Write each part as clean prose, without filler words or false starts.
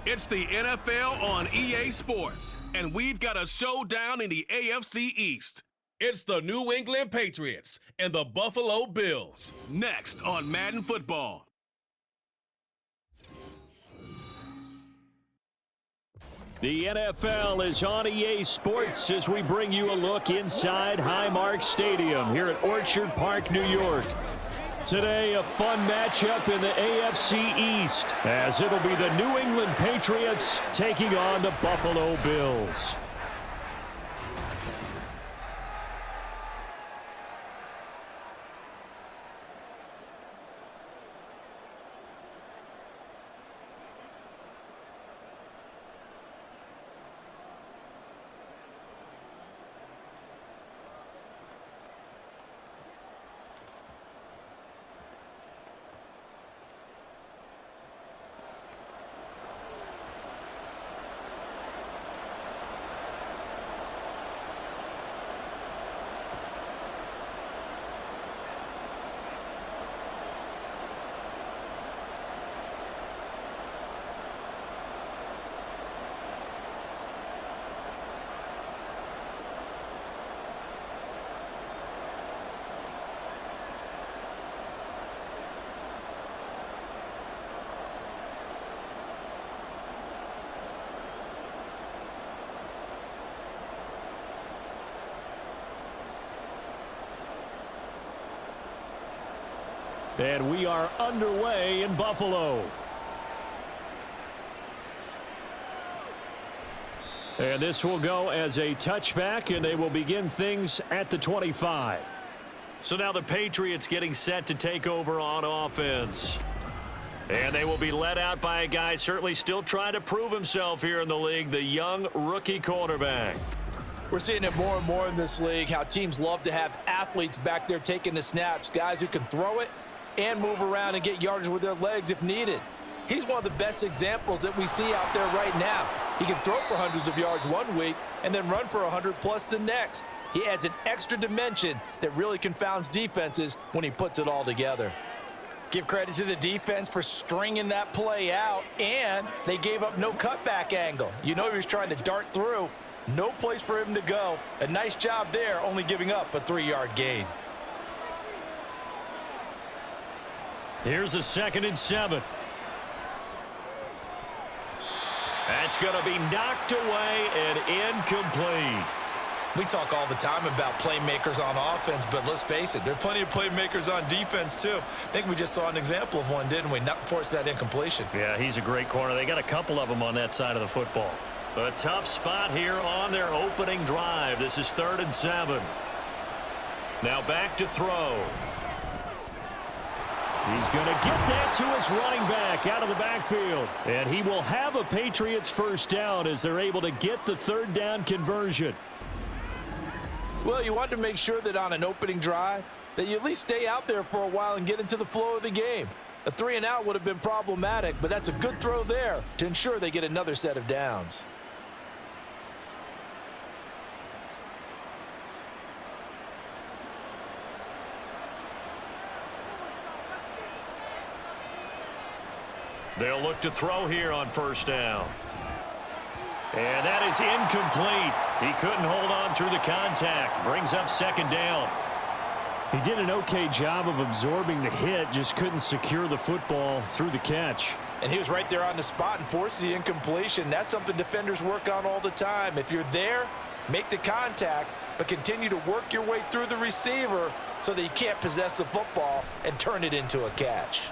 It's the NFL on EA Sports, and we've got a showdown in the AFC East. It's the New England Patriots and the Buffalo Bills. Next on Madden Football. The NFL is on EA Sports as we bring you a look inside Highmark Stadium here at Orchard Park, New York. Today, a fun matchup in the AFC East, as it'll be the New England Patriots taking on the Buffalo Bills. And we are underway in Buffalo. And this will go as a touchback, and they will begin things at the 25. So now the Patriots getting set to take over on offense. And they will be led out by a guy certainly still trying to prove himself here in the league, the young rookie quarterback. We're seeing it more and more in this league, how teams love to have athletes back there taking the snaps, guys who can throw it and move around and get yardage with their legs if needed. He's one of the best examples that we see out there right now. He can throw for hundreds of yards one week and then run for 100 plus the next. He adds an extra dimension that really confounds defenses when he puts it all together. Give credit to the defense for stringing that play out, and they gave up no cutback angle. You know he was trying to dart through. No place for him to go. A nice job there, only giving up a 3-yard gain. Here's a 2nd and 7. That's going to be knocked away and incomplete. We talk all the time about playmakers on offense, but let's face it, there are plenty of playmakers on defense too. I think we just saw an example of one, didn't we? Not force that incompletion. Yeah, he's a great corner. They got a couple of them on that side of the football. A tough spot here on their opening drive. This is 3rd and 7. Now back to throw. He's going to get that to his running back out of the backfield. And he will have a Patriots first down as they're able to get the 3rd down conversion. Well, you want to make sure that on an opening drive that you at least stay out there for a while and get into the flow of the game. A 3-and-out would have been problematic, but that's a good throw there to ensure they get another set of downs. They'll look to throw here on 1st down. And that is incomplete. He couldn't hold on through the contact. Brings up 2nd down. He did an okay job of absorbing the hit, just couldn't secure the football through the catch. And he was right there on the spot and forced the incompletion. That's something defenders work on all the time. If you're there, make the contact, but continue to work your way through the receiver so that you can't possess the football and turn it into a catch.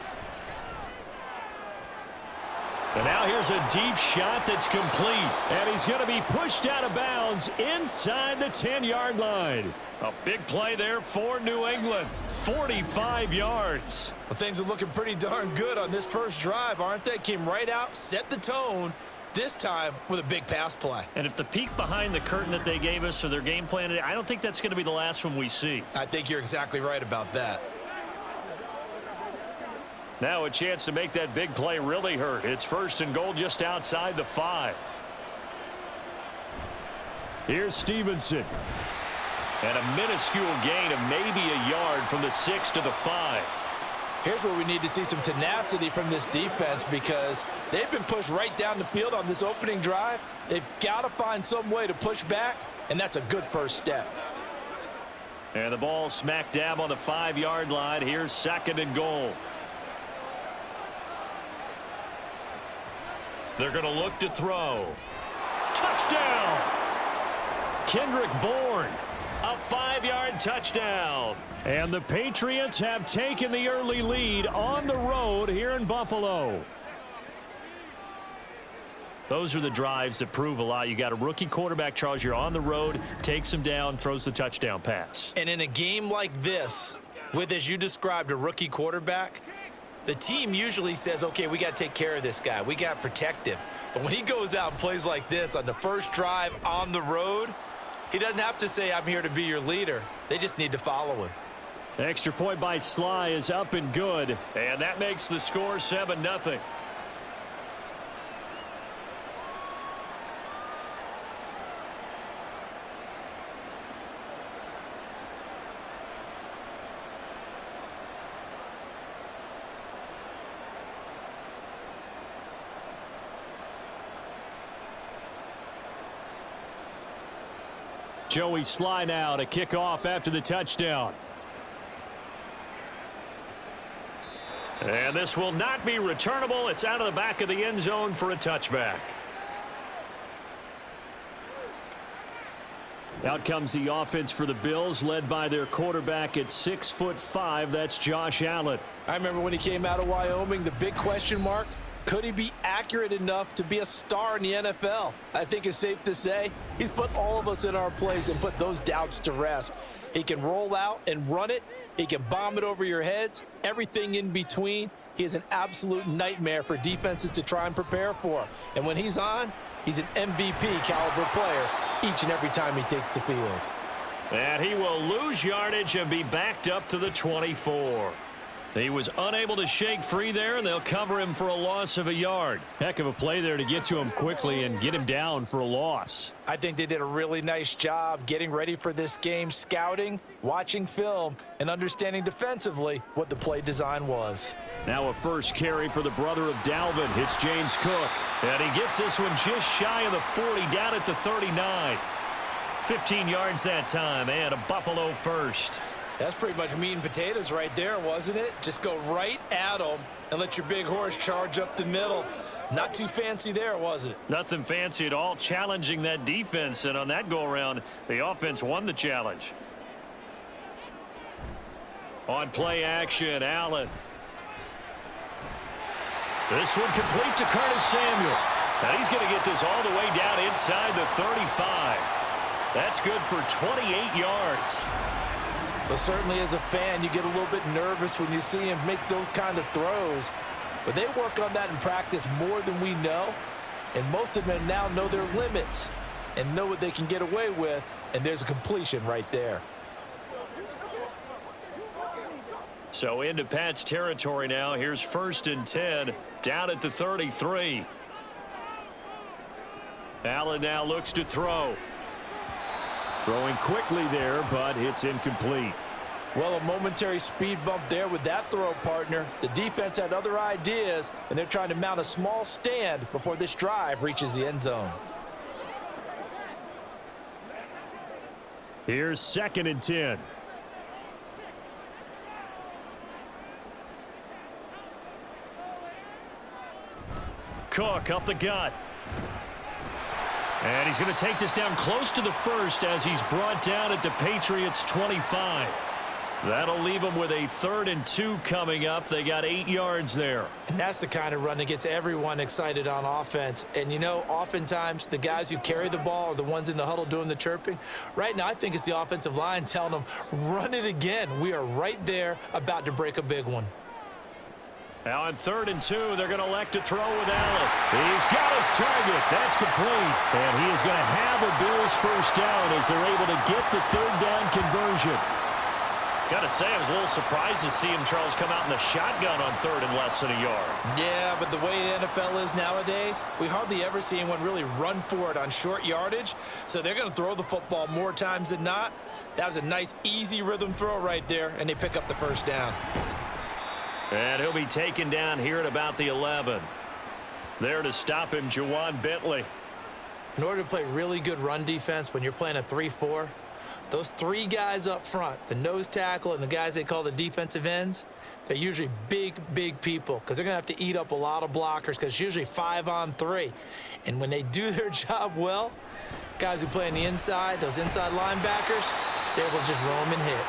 And now here's a deep shot that's complete. And he's going to be pushed out of bounds inside the 10-yard line. A big play there for New England. 45 yards. Well, things are looking pretty darn good on this first drive, aren't they? Came right out, set the tone, this time with a big pass play. And if the peek behind the curtain that they gave us or their game plan, I don't think that's going to be the last one we see. I think you're exactly right about that. Now a chance to make that big play really hurt. It's 1st and goal just outside the 5. Here's Stevenson. And a minuscule gain of maybe a yard from the 6 to the 5. Here's where we need to see some tenacity from this defense because they've been pushed right down the field on this opening drive. They've got to find some way to push back, and that's a good first step. And the ball smack dab on the 5-yard line. Here's 2nd and goal. They're going to look to throw. Touchdown! Kendrick Bourne. A 5-yard touchdown. And the Patriots have taken the early lead on the road here in Buffalo. Those are the drives that prove a lot. You got a rookie quarterback, Charles. You're on the road, takes him down, throws the touchdown pass. And in a game like this, with, as you described, a rookie quarterback, the team usually says, okay, we got to take care of this guy. We got to protect him. But when he goes out and plays like this on the first drive on the road, he doesn't have to say, I'm here to be your leader. They just need to follow him. Extra point by Sly is up and good. And that makes the score 7-0. Joey Sly now to kick off after the touchdown. And this will not be returnable. It's out of the back of the end zone for a touchback. Out comes the offense for the Bills, led by their quarterback at 6'5". That's Josh Allen. I remember when he came out of Wyoming, the big question mark, could he be accurate enough to be a star in the NFL? I think it's safe to say he's put all of us in our place and put those doubts to rest. He can roll out and run it. He can bomb it over your heads. Everything in between. He is an absolute nightmare for defenses to try and prepare for. And when he's on, he's an MVP caliber player each and every time he takes the field. And he will lose yardage and be backed up to the 24. He was unable to shake free there, and they'll cover him for a loss of a yard. Heck of a play there to get to him quickly and get him down for a loss. I think they did a really nice job getting ready for this game, scouting, watching film, and understanding defensively what the play design was. Now a first carry for the brother of Dalvin. It's James Cook. And he gets this one just shy of the 40, down at the 39. 15 yards that time, and a Buffalo first. That's pretty much meat and potatoes right there, wasn't it? Just go right at them and let your big horse charge up the middle. Not too fancy there, was it? Nothing fancy at all, challenging that defense. And on that go-around, the offense won the challenge. On play action, Allen. This one complete to Curtis Samuel. Now he's going to get this all the way down inside the 35. That's good for 28 yards. But certainly as a fan, you get a little bit nervous when you see him make those kind of throws. But they work on that in practice more than we know. And most of them now know their limits and know what they can get away with. And there's a completion right there. So into Pat's territory now. Here's 1st and 10 down at the 33. Allen now looks to throw. Throwing quickly there, but it's incomplete. Well, a momentary speed bump there with that throw, partner. The defense had other ideas, and they're trying to mount a small stand before this drive reaches the end zone. Here's 2nd and 10. Cook up the gut. And he's going to take this down close to the 1st as he's brought down at the Patriots 25. That'll leave them with a 3rd and 2 coming up. They got 8 yards there. And that's the kind of run that gets everyone excited on offense. And, you know, oftentimes the guys who carry the ball are the ones in the huddle doing the chirping. Right now, I think it's the offensive line telling them, run it again. We are right there about to break a big one. Now on 3rd and 2, they're going to elect to throw with Allen. He's got his target. That's complete. And he is going to have a Bills first down as they're able to get the 3rd down conversion. Got to say, I was a little surprised to see him, Charles, come out in the shotgun on 3rd and less than a yard. Yeah, but the way the NFL is nowadays, we hardly ever see anyone really run for it on short yardage. So they're going to throw the football more times than not. That was a nice, easy rhythm throw right there, and they pick up the first down. And he'll be taken down here at about the 11. There to stop him, Juwan Bentley. In order to play really good run defense when you're playing a 3-4, those three guys up front, the nose tackle and the guys they call the defensive ends, they're usually big, big people because they're going to have to eat up a lot of blockers because it's usually 5-on-3. And when they do their job well, guys who play on the inside, those inside linebackers, they're able to just roam and hit.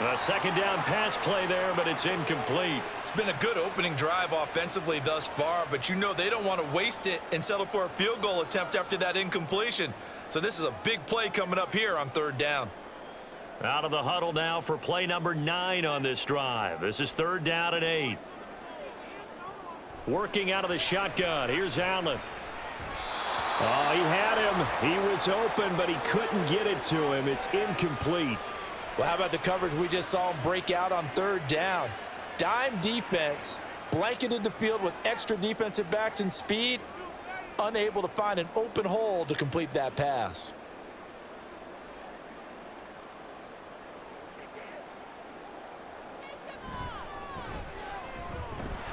A second down pass play there, but it's incomplete. It's been a good opening drive offensively thus far, but you know they don't want to waste it and settle for a field goal attempt after that incompletion. So this is a big play coming up here on 3rd down. Out of the huddle now for play number 9 on this drive. This is 3rd down and 8. Working out of the shotgun. Here's Allen. Oh, he had him. He was open, but he couldn't get it to him. It's incomplete. Well, how about the coverage we just saw him break out on 3rd down? Dime defense, blanketed the field with extra defensive backs and speed, unable to find an open hole to complete that pass.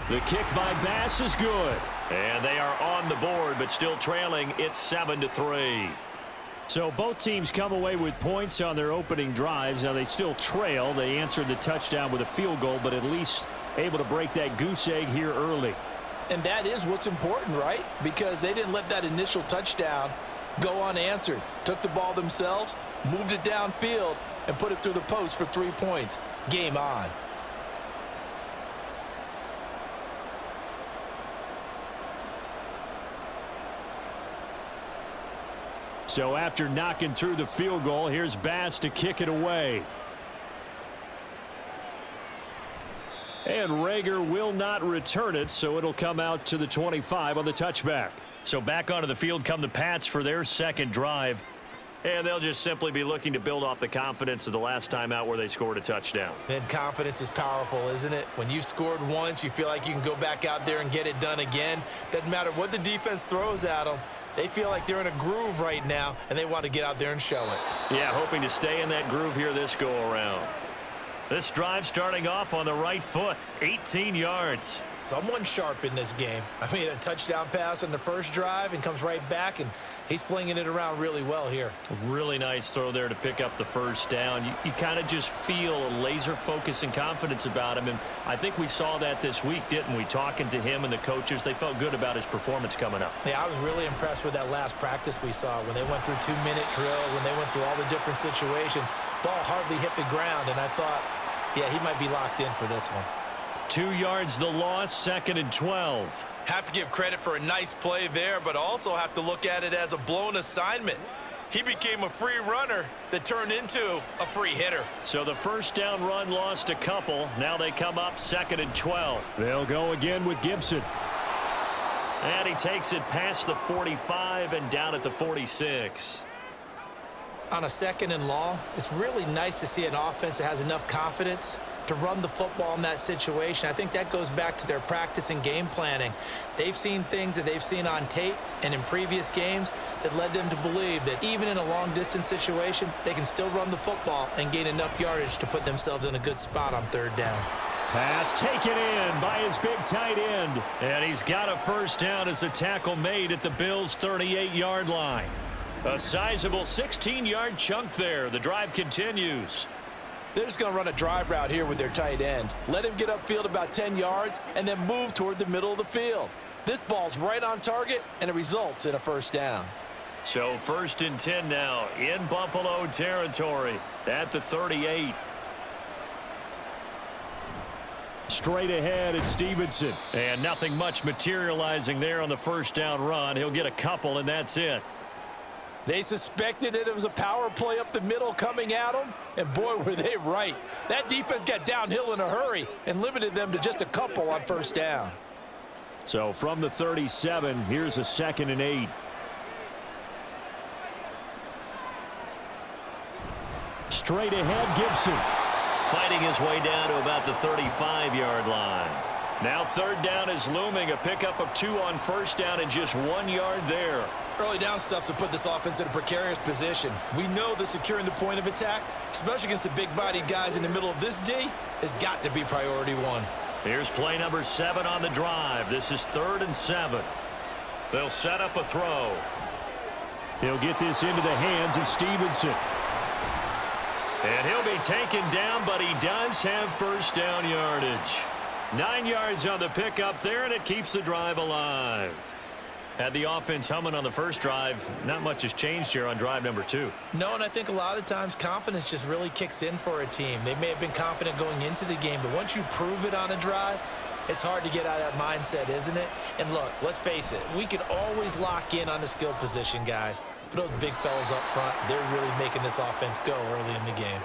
The kick by Bass is good. And they are on the board, but still trailing. It's 7-3. So both teams come away with points on their opening drives. Now they still trail. They answered the touchdown with a field goal, but at least able to break that goose egg here early. And that is what's important, right? Because they didn't let that initial touchdown go unanswered. Took the ball themselves, moved it downfield, and put it through the post for 3 points. Game on. So after knocking through the field goal, here's Bass to kick it away. And Rager will not return it, so it'll come out to the 25 on the touchback. So back onto the field come the Pats for their second drive. And they'll just simply be looking to build off the confidence of the last time out where they scored a touchdown. And confidence is powerful, isn't it? When you've scored once, you feel like you can go back out there and get it done again. Doesn't matter what the defense throws at them. They feel like they're in a groove right now, and they want to get out there and show it. Yeah, hoping to stay in that groove here this go-around. This drive starting off on the right foot, 18 yards. Someone sharp in this game. I mean, a touchdown pass on the first drive and comes right back, and he's flinging it around really well here. A really nice throw there to pick up the first down. You kind of just feel a laser focus and confidence about him, and I think we saw that this week, didn't we? Talking to him and the coaches, they felt good about his performance coming up. Yeah, I was really impressed with that last practice we saw when they went through 2-minute drill, when they went through all the different situations. Ball hardly hit the ground, and I thought, yeah, he might be locked in for this one. 2 yards the loss, 2nd and 12. Have to give credit for a nice play there, but also have to look at it as a blown assignment. He became a free runner that turned into a free hitter. So the first down run lost a couple. Now they come up 2nd and 12. They'll go again with Gibson. And he takes it past the 45 and down at the 46. On a 2nd and long, it's really nice to see an offense that has enough confidence to run the football in that situation. I think that goes back to their practice and game planning. They've seen things that they've seen on tape and in previous games that led them to believe that even in a long-distance situation, they can still run the football and gain enough yardage to put themselves in a good spot on 3rd down. Pass taken in by his big tight end. And he's got a first down as the tackle made at the Bills' 38-yard line. A sizable 16-yard chunk there. The drive continues. They're just going to run a drive route here with their tight end. Let him get upfield about 10 yards and then move toward the middle of the field. This ball's right on target, and it results in a first down. So 1st and 10 now in Buffalo territory at the 38. Straight ahead at Stevenson. And nothing much materializing there on the first down run. He'll get a couple, and that's it. They suspected it was a power play up the middle coming at them, and boy, were they right. That defense got downhill in a hurry and limited them to just a couple on first down. So from the 37, here's a 2nd and 8. Straight ahead, Gibson. Fighting his way down to about the 35-yard line. Now 3rd down is looming. A pickup of 2 on first down and just 1 yard there. Early down stuff's to put this offense in a precarious position. We know that securing the point of attack, especially against the big-bodied guys in the middle of this D, has got to be priority 1. Here's play number 7 on the drive. This is 3rd and 7. They'll set up a throw. He'll get this into the hands of Stevenson. And he'll be taken down, but he does have first down yardage. 9 yards on the pickup there, and it keeps the drive alive. Had the offense humming on the first drive. Not much has changed here on drive number 2. No, and I think a lot of times confidence just really kicks in for a team. They may have been confident going into the game, but once you prove it on a drive, it's hard to get out of that mindset, isn't it? And look, let's face it, we can always lock in on the skill position, guys. But those big fellas up front, they're really making this offense go early in the game.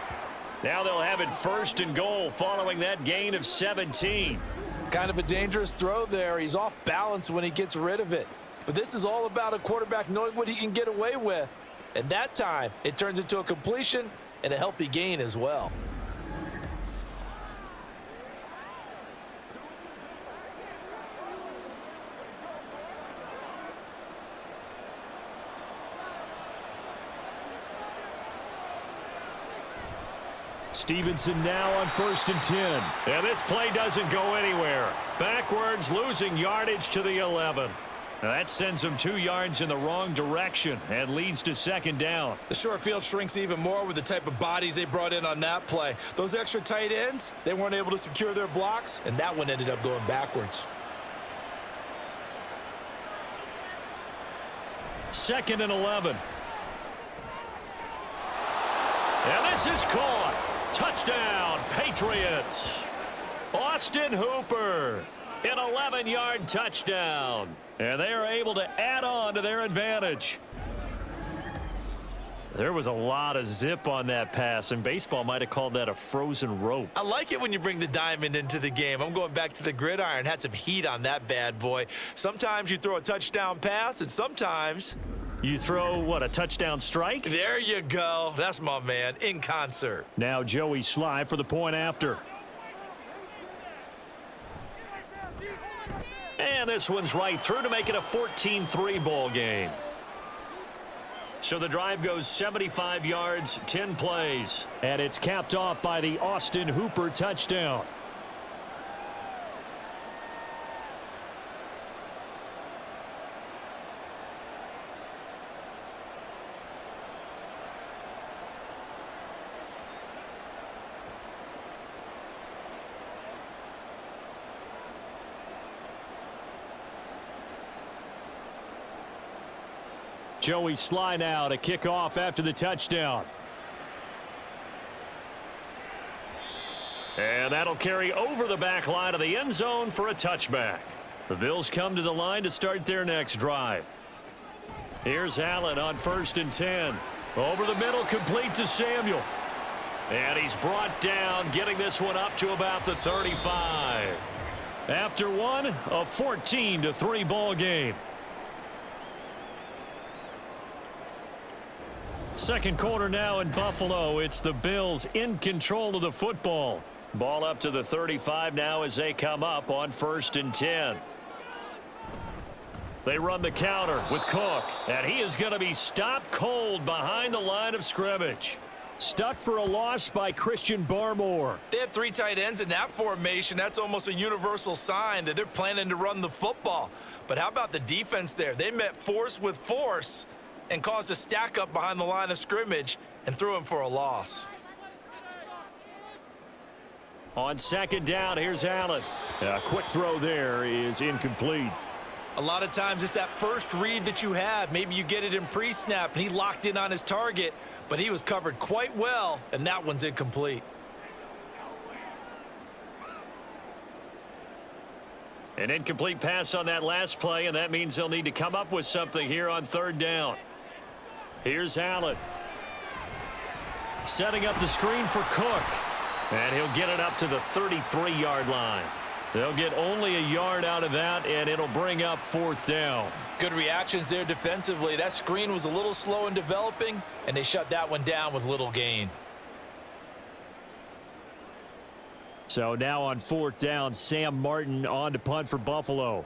Now they'll have it 1st and goal following that gain of 17. Kind of a dangerous throw there. He's off balance when he gets rid of it. But this is all about a quarterback knowing what he can get away with. And that time, it turns into a completion and a healthy gain as well. Stevenson now on 1st and 10. And this play doesn't go anywhere. Backwards, losing yardage to the 11. That sends him 2 yards in the wrong direction and leads to 2nd down. The short field shrinks even more with the type of bodies they brought in on that play. Those extra tight ends, they weren't able to secure their blocks, And that one ended up going backwards. 2nd and 11. And this is caught. Touchdown, Patriots. Austin Hooper, an 11-yard touchdown. And they are able to add on to their advantage. There was a lot of zip on that pass, and baseball might have called that a frozen rope. I like it when you bring the diamond into the game. I'm going back to the gridiron. Had some heat on that bad boy. Sometimes you throw a touchdown pass, and sometimes You throw, what, a touchdown strike? there you go. That's my man in concert. Now Joey Sly for the point after. And this one's right through to make it a 14-3 ball game. So the drive goes 75 yards, 10 plays. And it's capped off by the Austin Hooper touchdown. Joey Sly now to kick off after the touchdown. And that'll carry over the back line of the end zone for a touchback. The Bills come to the line to start their next drive. Here's Allen on 1st and 10. Over the middle, complete to Samuel. And he's brought down, getting this one up to about the 35. After one, a 14-3 ball game. Second quarter now in Buffalo. It's the Bills in control of the football. Ball up to the 35 now as they come up on 1st and 10. They run the counter with Cook, and he is going to be stopped cold behind the line of scrimmage. Stuck for a loss by Christian Barmore. They have 3 tight ends in that formation. That's almost a universal sign that they're planning to run the football. But how about the defense there? They met force with force and caused a stack up behind the line of scrimmage and threw him for a loss. On 2nd down, here's Allen. A quick throw there is incomplete. A lot of times it's that first read that you have. Maybe you get it in pre-snap and he locked in on his target, but he was covered quite well, and that one's incomplete. An incomplete pass on that last play, and that means they'll need to come up with something here on 3rd down. Here's Allen. Setting up the screen for Cook. And he'll get it up to the 33-yard line. They'll get only a yard out of that, and it'll bring up 4th down. Good reactions there defensively. That screen was a little slow in developing, and they shut that one down with little gain. So now on 4th down, Sam Martin on to punt for Buffalo.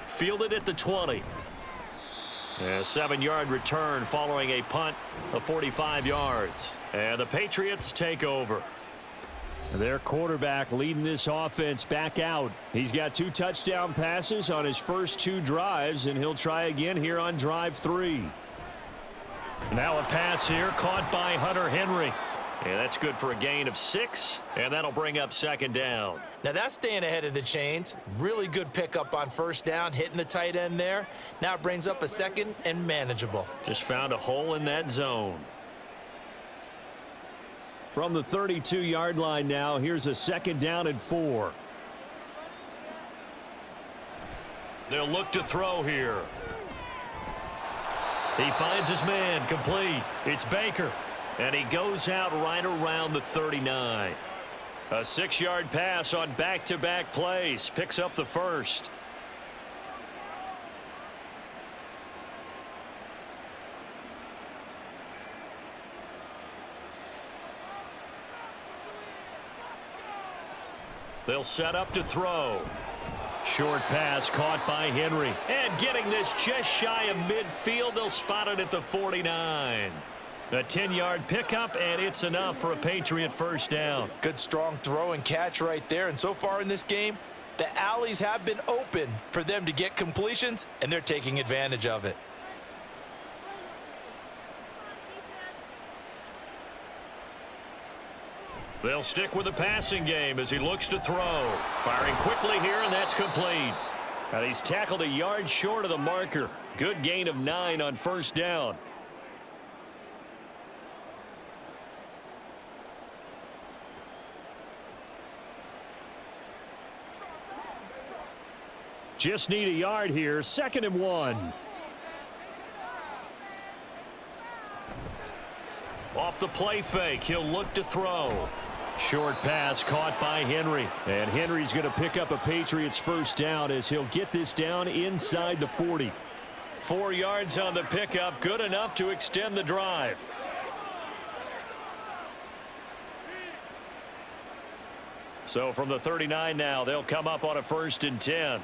Fielded at the 20. A 7-yard return following a punt of 45 yards. And the Patriots take over. Their quarterback leading this offense back out. He's got 2 touchdown passes on his first 2 drives, and he'll try again here on drive 3. Now a pass here caught by Hunter Henry. And that's good for a gain of 6, and that'll bring up 2nd down. Now that's staying ahead of the chains. Really good pickup on 1st down, hitting the tight end there. Now it brings up a 2nd and manageable. Just found a hole in that zone. From the 32-yard line now, here's a 2nd down and 4. They'll look to throw here. He finds his man, complete. It's Baker. And he goes out right around the 39. A 6-yard pass on back-to-back plays. Picks up the first. They'll set up to throw. Short pass caught by Henry. And getting this just shy of midfield, they'll spot it at the 49. A 10-yard pickup, and it's enough for a Patriot 1st down. Good strong throw and catch right there. And so far in this game, the alleys have been open for them to get completions, and they're taking advantage of it. They'll stick with the passing game as he looks to throw. Firing quickly here, and that's complete. And he's tackled a yard short of the marker. Good gain of 9 on 1st down. Just need a yard here. 2nd and 1. Off the play fake, he'll look to throw. Short pass caught by Henry. And Henry's going to pick up a Patriots 1st down as he'll get this down inside the 40. 4 yards on the pickup, good enough to extend the drive. So from the 39 now, they'll come up on a 1st and 10.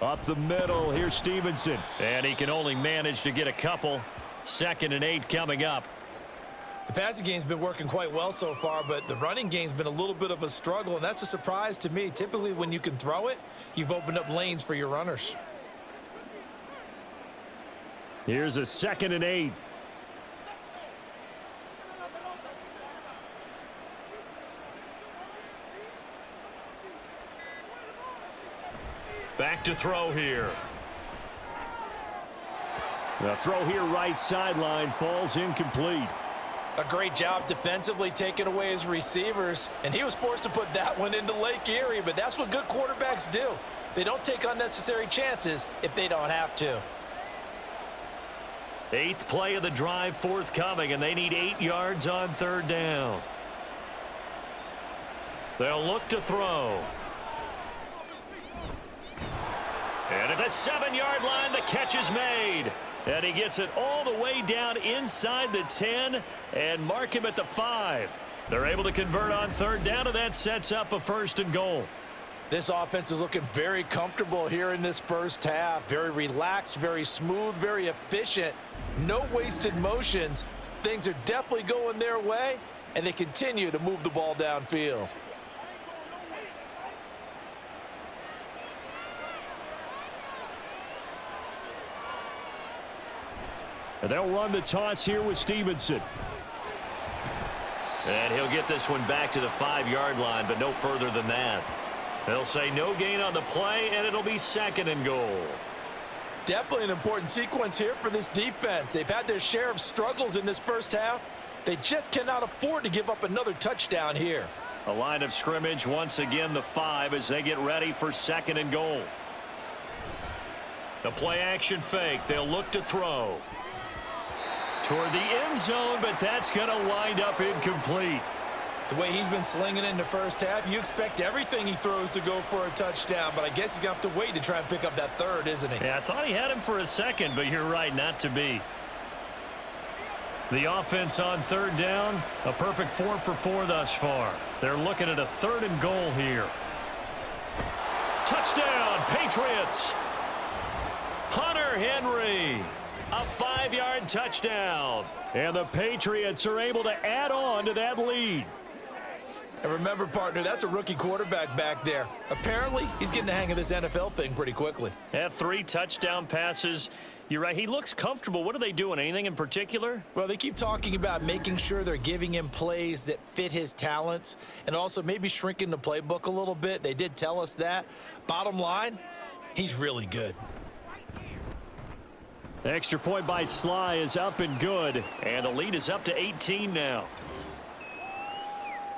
Up the middle, here's Stevenson. And he can only manage to get a couple. 2nd and 8 coming up. The passing game's been working quite well so far, but the running game's been a little bit of a struggle, and that's a surprise to me. Typically, when you can throw it, you've opened up lanes for your runners. Here's a 2nd and 8. Back to throw here. The throw here right sideline falls incomplete. A great job defensively taking away his receivers, and he was forced to put that one into Lake Erie, but that's what good quarterbacks do. They don't take unnecessary chances if they don't have to. 8th play of the drive forthcoming, and they need 8 yards on 3rd down. They'll look to throw. And at the 7-yard line, the catch is made. And he gets it all the way down inside the 10 and mark him at the 5. They're able to convert on 3rd down, and that sets up a 1st and goal. This offense is looking very comfortable here in this 1st half. Very relaxed, very smooth, very efficient. No wasted motions. Things are definitely going their way, and they continue to move the ball downfield. And they'll run the toss here with Stevenson. And he'll get this one back to the 5-yard line, but no further than that. They'll say no gain on the play, and it'll be 2nd and goal. Definitely an important sequence here for this defense. They've had their share of struggles in this 1st half. They just cannot afford to give up another touchdown here. A line of scrimmage, once again the 5 as they get ready for 2nd and goal. The play action fake. They'll look to throw. Toward the end zone, but that's going to wind up incomplete. The way he's been slinging it in the 1st half, you expect everything he throws to go for a touchdown, but I guess he's going to have to wait to try and pick up that 3rd, isn't he? Yeah, I thought he had him for a 2nd, but you're right, not to be. The offense on 3rd down, a perfect 4 for 4 thus far. They're looking at a 3rd and goal here. Touchdown, Patriots. Hunter Henry, a 5-yard touchdown. And the Patriots are able to add on to that lead. And remember, partner, that's a rookie quarterback back there. Apparently, he's getting the hang of this NFL thing pretty quickly. Had 3 touchdown passes. You're right, he looks comfortable. What are they doing? Anything in particular? Well, they keep talking about making sure they're giving him plays that fit his talents and also maybe shrinking the playbook a little bit. They did tell us that. Bottom line, he's really good. The extra point by Sly is up and good, and the lead is up to 18 now.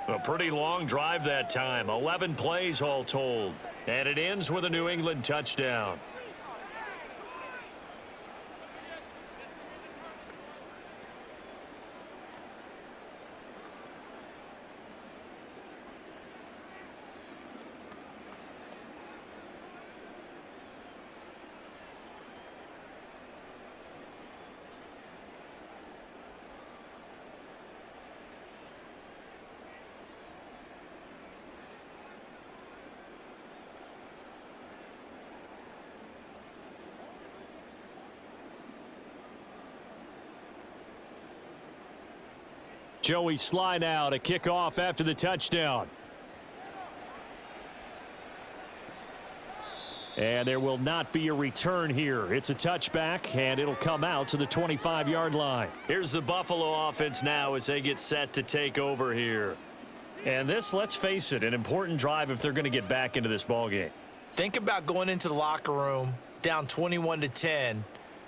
A pretty long drive that time, 11 plays all told, and it ends with a New England touchdown. Joey Sly now to kick off after the touchdown. And there will not be a return here. It's a touchback, and it'll come out to the 25-yard line. Here's the Buffalo offense now as they get set to take over here. And this, let's face it, an important drive if they're going to get back into this ballgame. Think about going into the locker room down 21-10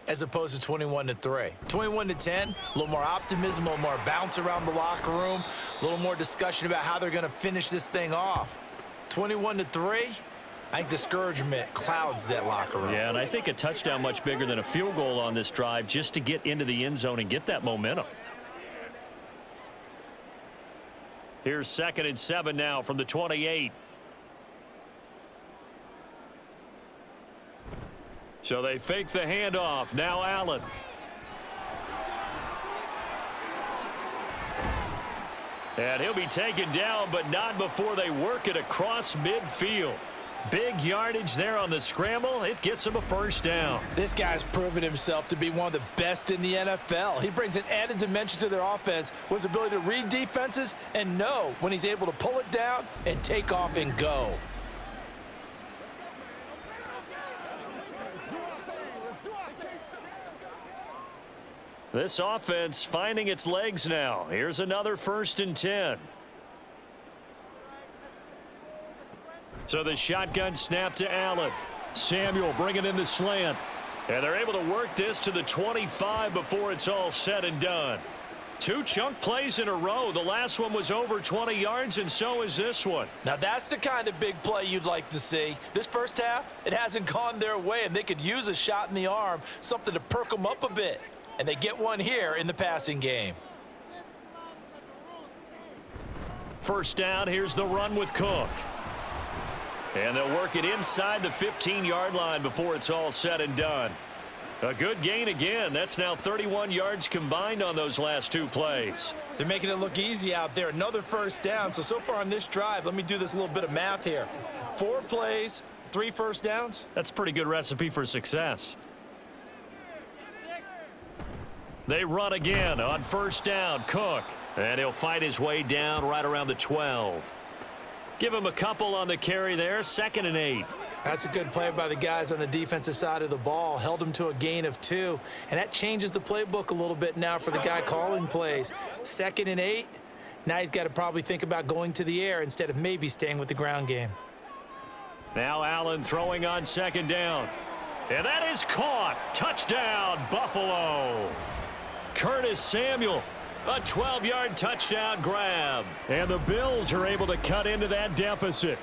as opposed to 21-3. 21-10, a little more optimism, a little more bounce around the locker room, a little more discussion about how they're going to finish this thing off. 21-3, I think discouragement clouds that locker room. Yeah, and I think a touchdown much bigger than a field goal on this drive just to get into the end zone and get that momentum. Here's 2nd and 7 now from the 28. So they fake the handoff. Now Allen. And he'll be taken down, but not before they work it across midfield. Big yardage there on the scramble. It gets him a first down. This guy's proven himself to be one of the best in the NFL. He brings an added dimension to their offense with his ability to read defenses and know when he's able to pull it down and take off and go. This offense finding its legs now. Here's another 1st and 10. So the shotgun snap to Allen. Samuel bringing in the slant. And they're able to work this to the 25 before it's all said and done. 2 chunk plays in a row. The last one was over 20 yards, and so is this one. Now that's the kind of big play you'd like to see. This first half, it hasn't gone their way, and they could use a shot in the arm, something to perk them up a bit. And they get one here in the passing game. First down, here's the run with Cook. And they'll work it inside the 15-yard line before it's all said and done. A good gain again. That's now 31 yards combined on those last 2 plays. They're making it look easy out there. Another first down. So far on this drive, let me do this little bit of math here. 4 plays, 3 first downs. That's a pretty good recipe for success. They run again on first down. Cook. And he'll fight his way down right around the 12. Give him a couple on the carry there. 2nd and 8. That's a good play by the guys on the defensive side of the ball. Held him to a gain of 2. And that changes the playbook a little bit now for the guy calling plays. 2nd and 8. Now he's got to probably think about going to the air instead of maybe staying with the ground game. Now Allen throwing on 2nd down. And that is caught. Touchdown, Buffalo. Curtis Samuel. A 12-yard touchdown grab. And the Bills are able to cut into that deficit.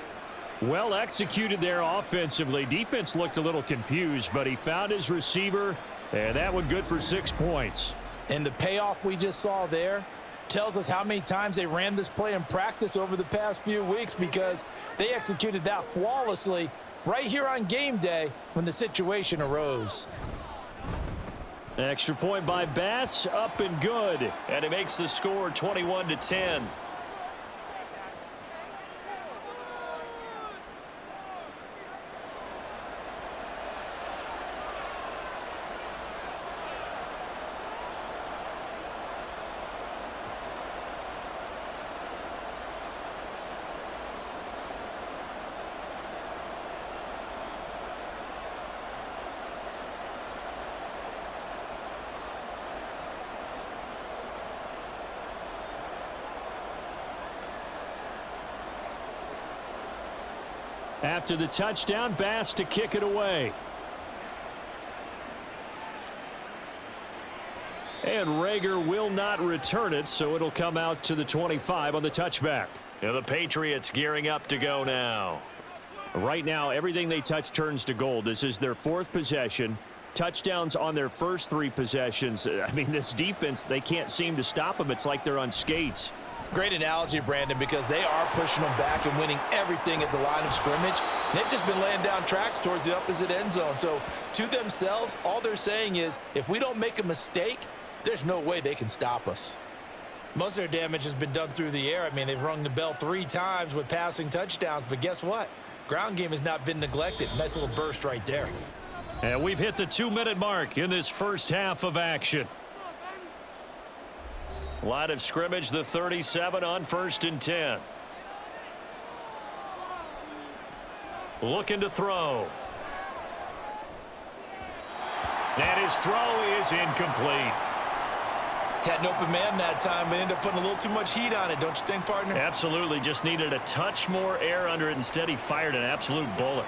Well executed there offensively. Defense looked a little confused, but he found his receiver, and that one good for 6 points. And the payoff we just saw there tells us how many times they ran this play in practice over the past few weeks, because they executed that flawlessly right here on game day when the situation arose. Extra point by Bass, up and good. And it makes the score 21-10. After the touchdown, Bass to kick it away. And Rager will not return it, so it'll come out to the 25 on the touchback. And the Patriots gearing up to go now. Right now, everything they touch turns to gold. This is their 4th possession. Touchdowns on their first 3 possessions. I mean, this defense, they can't seem to stop them. It's like they're on skates. Great analogy, Brandon, because they are pushing them back and winning everything at the line of scrimmage. They've just been laying down tracks towards the opposite end zone. So to themselves, all they're saying is, if we don't make a mistake, there's no way they can stop us. Most of their damage has been done through the air. I mean, they've rung the bell 3 times with passing touchdowns, but guess what? Ground game has not been neglected. Nice little burst right there. And we've hit the 2-minute mark in this first half of action. Line of scrimmage, the 37 on 1st and 10. Looking to throw. And his throw is incomplete. Had an open man that time, but ended up putting a little too much heat on it, don't you think, partner? Absolutely. Just needed a touch more air under it. Instead, he fired an absolute bullet.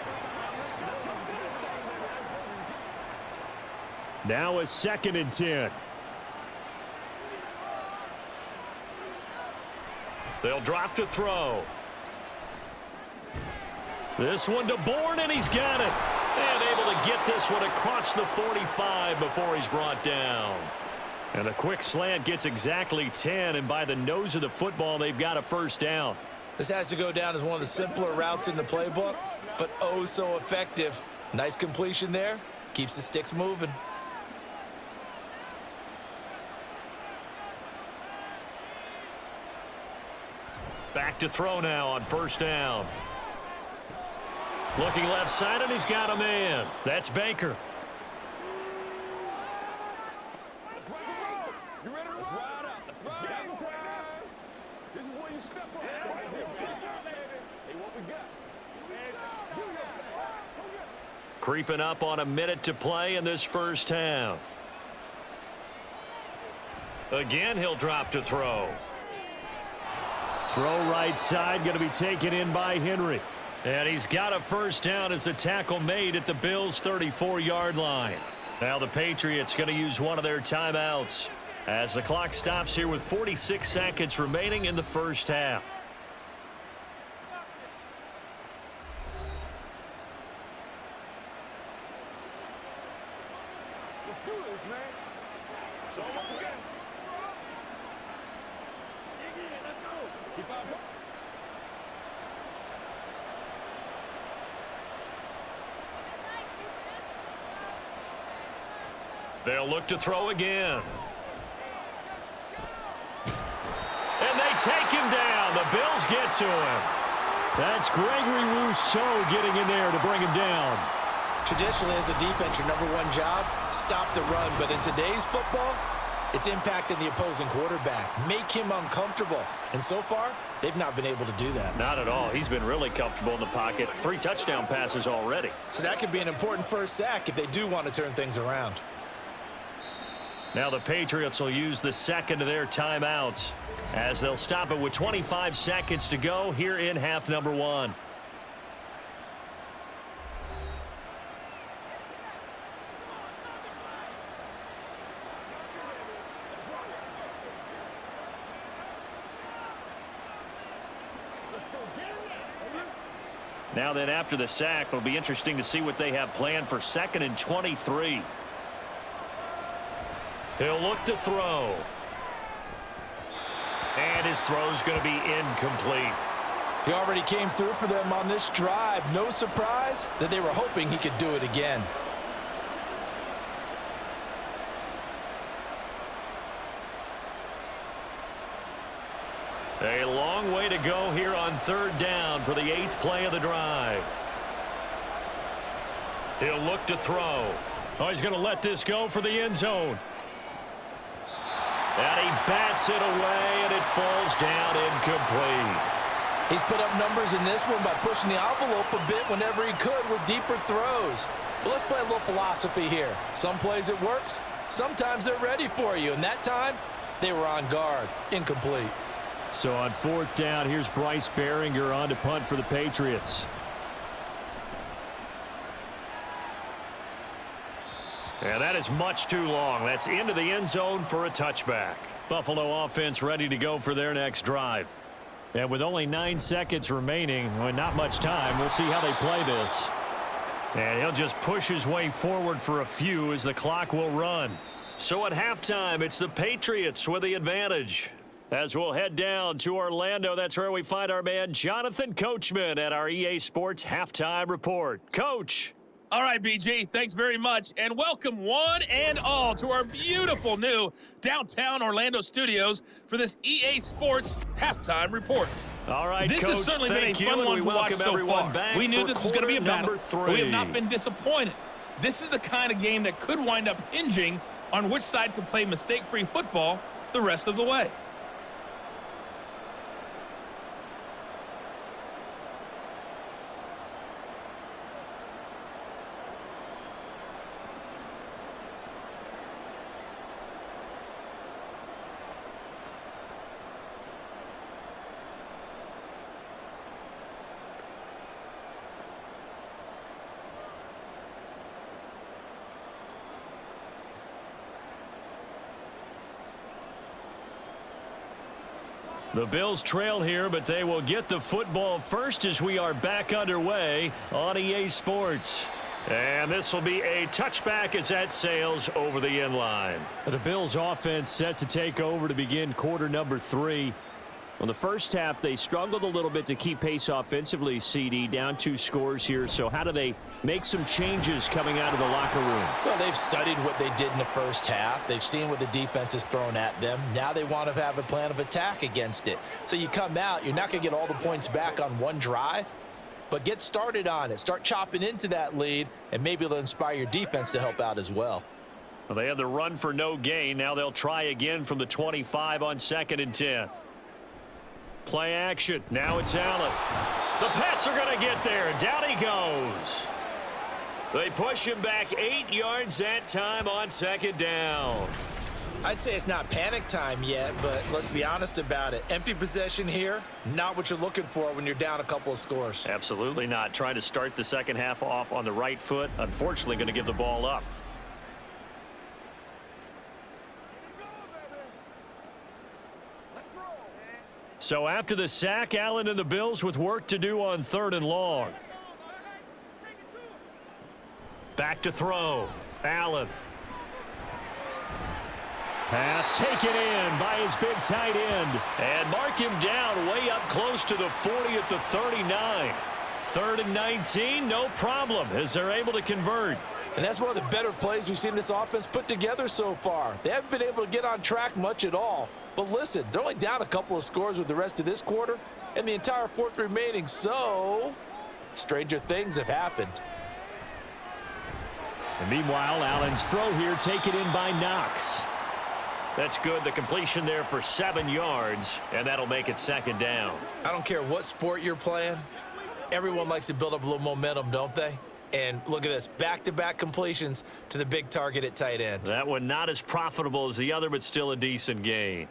Now a 2nd and 10. They'll drop to throw. This one to Bourne, and he's got it. And able to get this one across the 45 before he's brought down. And a quick slant gets exactly 10, and by the nose of the football, they've got a first down. This has to go down as one of the simpler routes in the playbook, but oh so effective. Nice completion there. Keeps the sticks moving. Back to throw now on 1st down. Looking left side, and he's got a man. That's Baker. Creeping up on a minute to play in this first half. Again, he'll drop to throw. Throw right side, going to be taken in by Henry. And he's got a first down as the tackle made at the Bills' 34-yard line. Now the Patriots going to use one of their timeouts as the clock stops here with 46 seconds remaining in the first half. Let's do this, man. Let's go together. Let's go. Keep on going. They'll look to throw again. And they take him down. The Bills get to him. That's Gregory Rousseau getting in there to bring him down. Traditionally, as a defense, your #1 job, stop the run. But in today's football, it's impacting the opposing quarterback. Make him uncomfortable. And so far, they've not been able to do that. Not at all. He's been really comfortable in the pocket. 3 touchdown passes already. So that could be an important first sack if they do want to turn things around. Now the Patriots will use the second of their timeouts as they'll stop it with 25 seconds to go here in half number 1. Now then, after the sack, it'll be interesting to see what they have planned for 2nd and 23. He'll look to throw. And his throw's going to be incomplete. He already came through for them on this drive. No surprise that they were hoping he could do it again. A long way to go here on 3rd down for the 8th play of the drive. He'll look to throw. Oh, he's going to let this go for the end zone. And he bats it away, and it falls down incomplete. He's put up numbers in this one by pushing the envelope a bit whenever he could with deeper throws. But let's play a little philosophy here. Some plays it works. Sometimes they're ready for you. And that time, they were on guard. Incomplete. So on 4th down, here's Bryce Behringer on to punt for the Patriots. And that is much too long. That's into the end zone for a touchback. Buffalo offense ready to go for their next drive. And with only 9 seconds remaining, well, not much time, we'll see how they play this. And he'll just push his way forward for a few as the clock will run. So at halftime, it's the Patriots with the advantage. As we'll head down to Orlando, that's where we find our man Jonathan Coachman at our EA Sports Halftime Report. Coach. All right, BG, thanks very much, and welcome one and all to our beautiful new downtown Orlando studios for this EA Sports Halftime Report. All right, this Coach, has certainly been a fun one to watch so far. We knew this was going to be a battle, but we have not been disappointed. This is the kind of game that could wind up hinging on which side can play mistake-free football the rest of the way. The Bills trail here, but they will get the football first as we are back underway on EA Sports. And this will be a touchback as that sails over the end line. The Bills offense set to take over to begin quarter number 3. Well, the first half, they struggled a little bit to keep pace offensively, CD, down 2 scores here. So how do they make some changes coming out of the locker room? Well, they've studied what they did in the first half. They've seen what the defense has thrown at them. Now they want to have a plan of attack against it. So you come out, you're not going to get all the points back on one drive, but get started on it. Start chopping into that lead, and maybe it'll inspire your defense to help out as well. Well, they had the run for no gain. Now they'll try again from the 25 on 2nd and 10. Play action. Now it's Allen. The Pats are going to get there. Down he goes. They push him back 8 yards that time on 2nd down. I'd say it's not panic time yet, but let's be honest about it. Empty possession here, not what you're looking for when you're down a couple of scores. Absolutely not. Trying to start the second half off on the right foot. Unfortunately, going to give the ball up. So after the sack, Allen and the Bills with work to do on 3rd and long. Back to throw. Allen. Pass taken in by his big tight end. And mark him down way up close to the 40 at the 39. 3rd and 19, no problem as they're able to convert. And that's one of the better plays we've seen this offense put together so far. They haven't been able to get on track much at all. But listen, they're only down a couple of scores with the rest of this quarter and the entire 4th remaining, so stranger things have happened. And meanwhile, Allen's throw here taken in by Knox. That's good. The completion there for 7 yards, and that'll make it 2nd down. I don't care what sport you're playing. Everyone likes to build up a little momentum, don't they? And look at this, back-to-back completions to the big target at tight end. That one not as profitable as the other, but still a decent gain.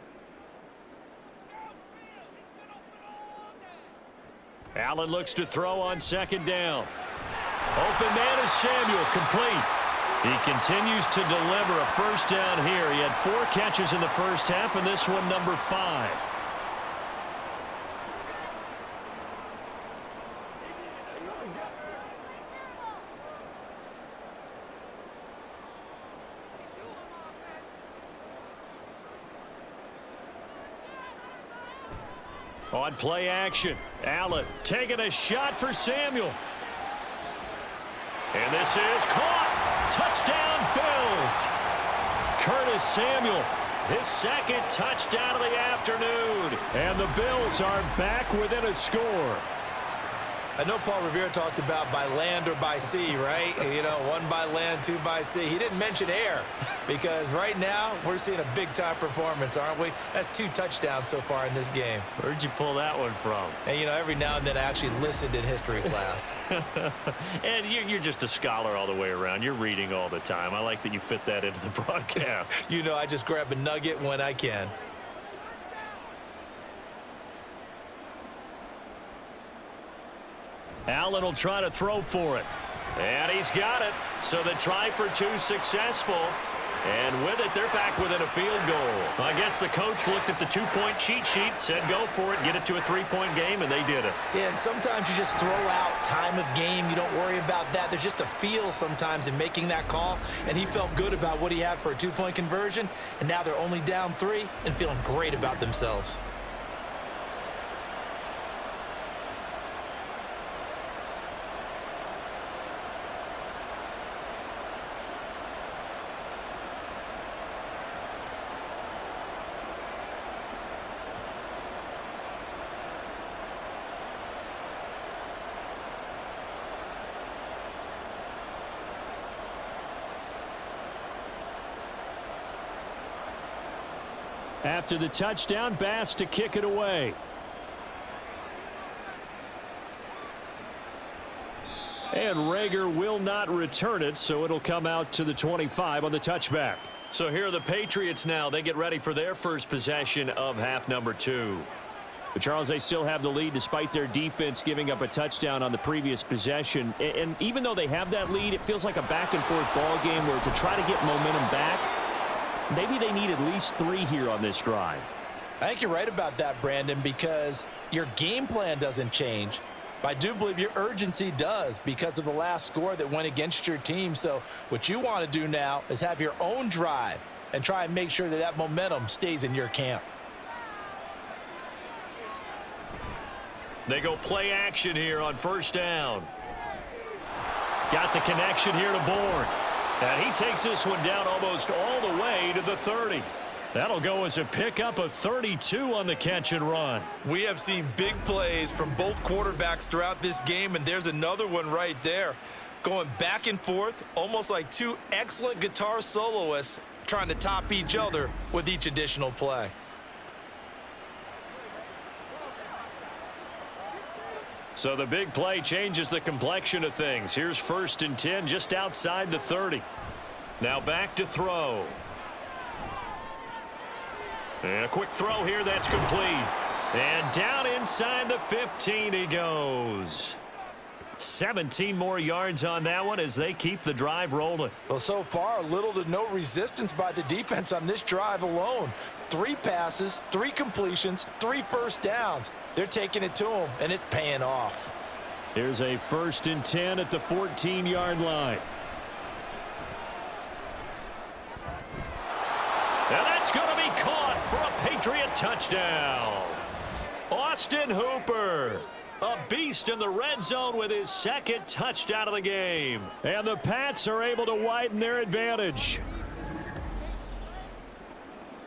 Allen looks to throw on 2nd down. Open man is Samuel, complete. He continues to deliver a 1st down here. He had 4 catches in the first half, and this one number 5. On play action, Allen taking a shot for Samuel. And this is caught. Touchdown, Bills. Curtis Samuel, his 2nd touchdown of the afternoon. And the Bills are back within a score. I know Paul Revere talked about by land or by sea, right? You know, 1 by land, 2 by sea. He didn't mention air because right now we're seeing a big-time performance, aren't we? That's 2 touchdowns so far in this game. Where'd you pull that one from? And, you know, every now and then I actually listened in history class. And you're just a scholar all the way around. You're reading all the time. I like that you fit that into the broadcast. You know, I just grab a nugget when I can. Allen will try to throw for it. And he's got it. So the try for two successful. And with it, they're back within a field goal. I guess the coach looked at the two-point cheat sheet, said go for it, get it to a three-point game, and they did it. Yeah, and sometimes you just throw out time of game. You don't worry about that. There's just a feel sometimes in making that call, and he felt good about what he had for a two-point conversion, and now they're only down 3 and feeling great about themselves. After the touchdown, Bass to kick it away. And Rager will not return it, so it'll come out to the 25 on the touchback. So here are the Patriots now. They get ready for their first possession of half number 2. But Charles, they still have the lead despite their defense giving up a touchdown on the previous possession. And even though they have that lead, it feels like a back-and-forth ball game where to try to get momentum back, maybe they need at least 3 here on this drive. I think you're right about that, Brandon, because your game plan doesn't change. But I do believe your urgency does because of the last score that went against your team. So what you want to do now is have your own drive and try and make sure that that momentum stays in your camp. They go play action here on first down. Got the connection here to Bourne. And he takes this one down almost all the way to the 30. That'll go as a pickup of 32 on the catch and run. We have seen big plays from both quarterbacks throughout this game, and there's another one right there. Going back and forth, almost like 2 excellent guitar soloists trying to top each other with each additional play. So the big play changes the complexion of things. Here's 1st and 10 just outside the 30. Now back to throw. And a quick throw here that's complete. And down inside the 15 he goes. 17 more yards on that one as they keep the drive rolling. Well, so far, little to no resistance by the defense on this drive alone. 3 passes, 3 completions, 3 first downs. They're taking it to them, and it's paying off. Here's a 1st and 10 at the 14-yard line. And that's going to be caught for a Patriot touchdown. Austin Hooper, a beast in the red zone with his 2nd touchdown of the game. And the Pats are able to widen their advantage.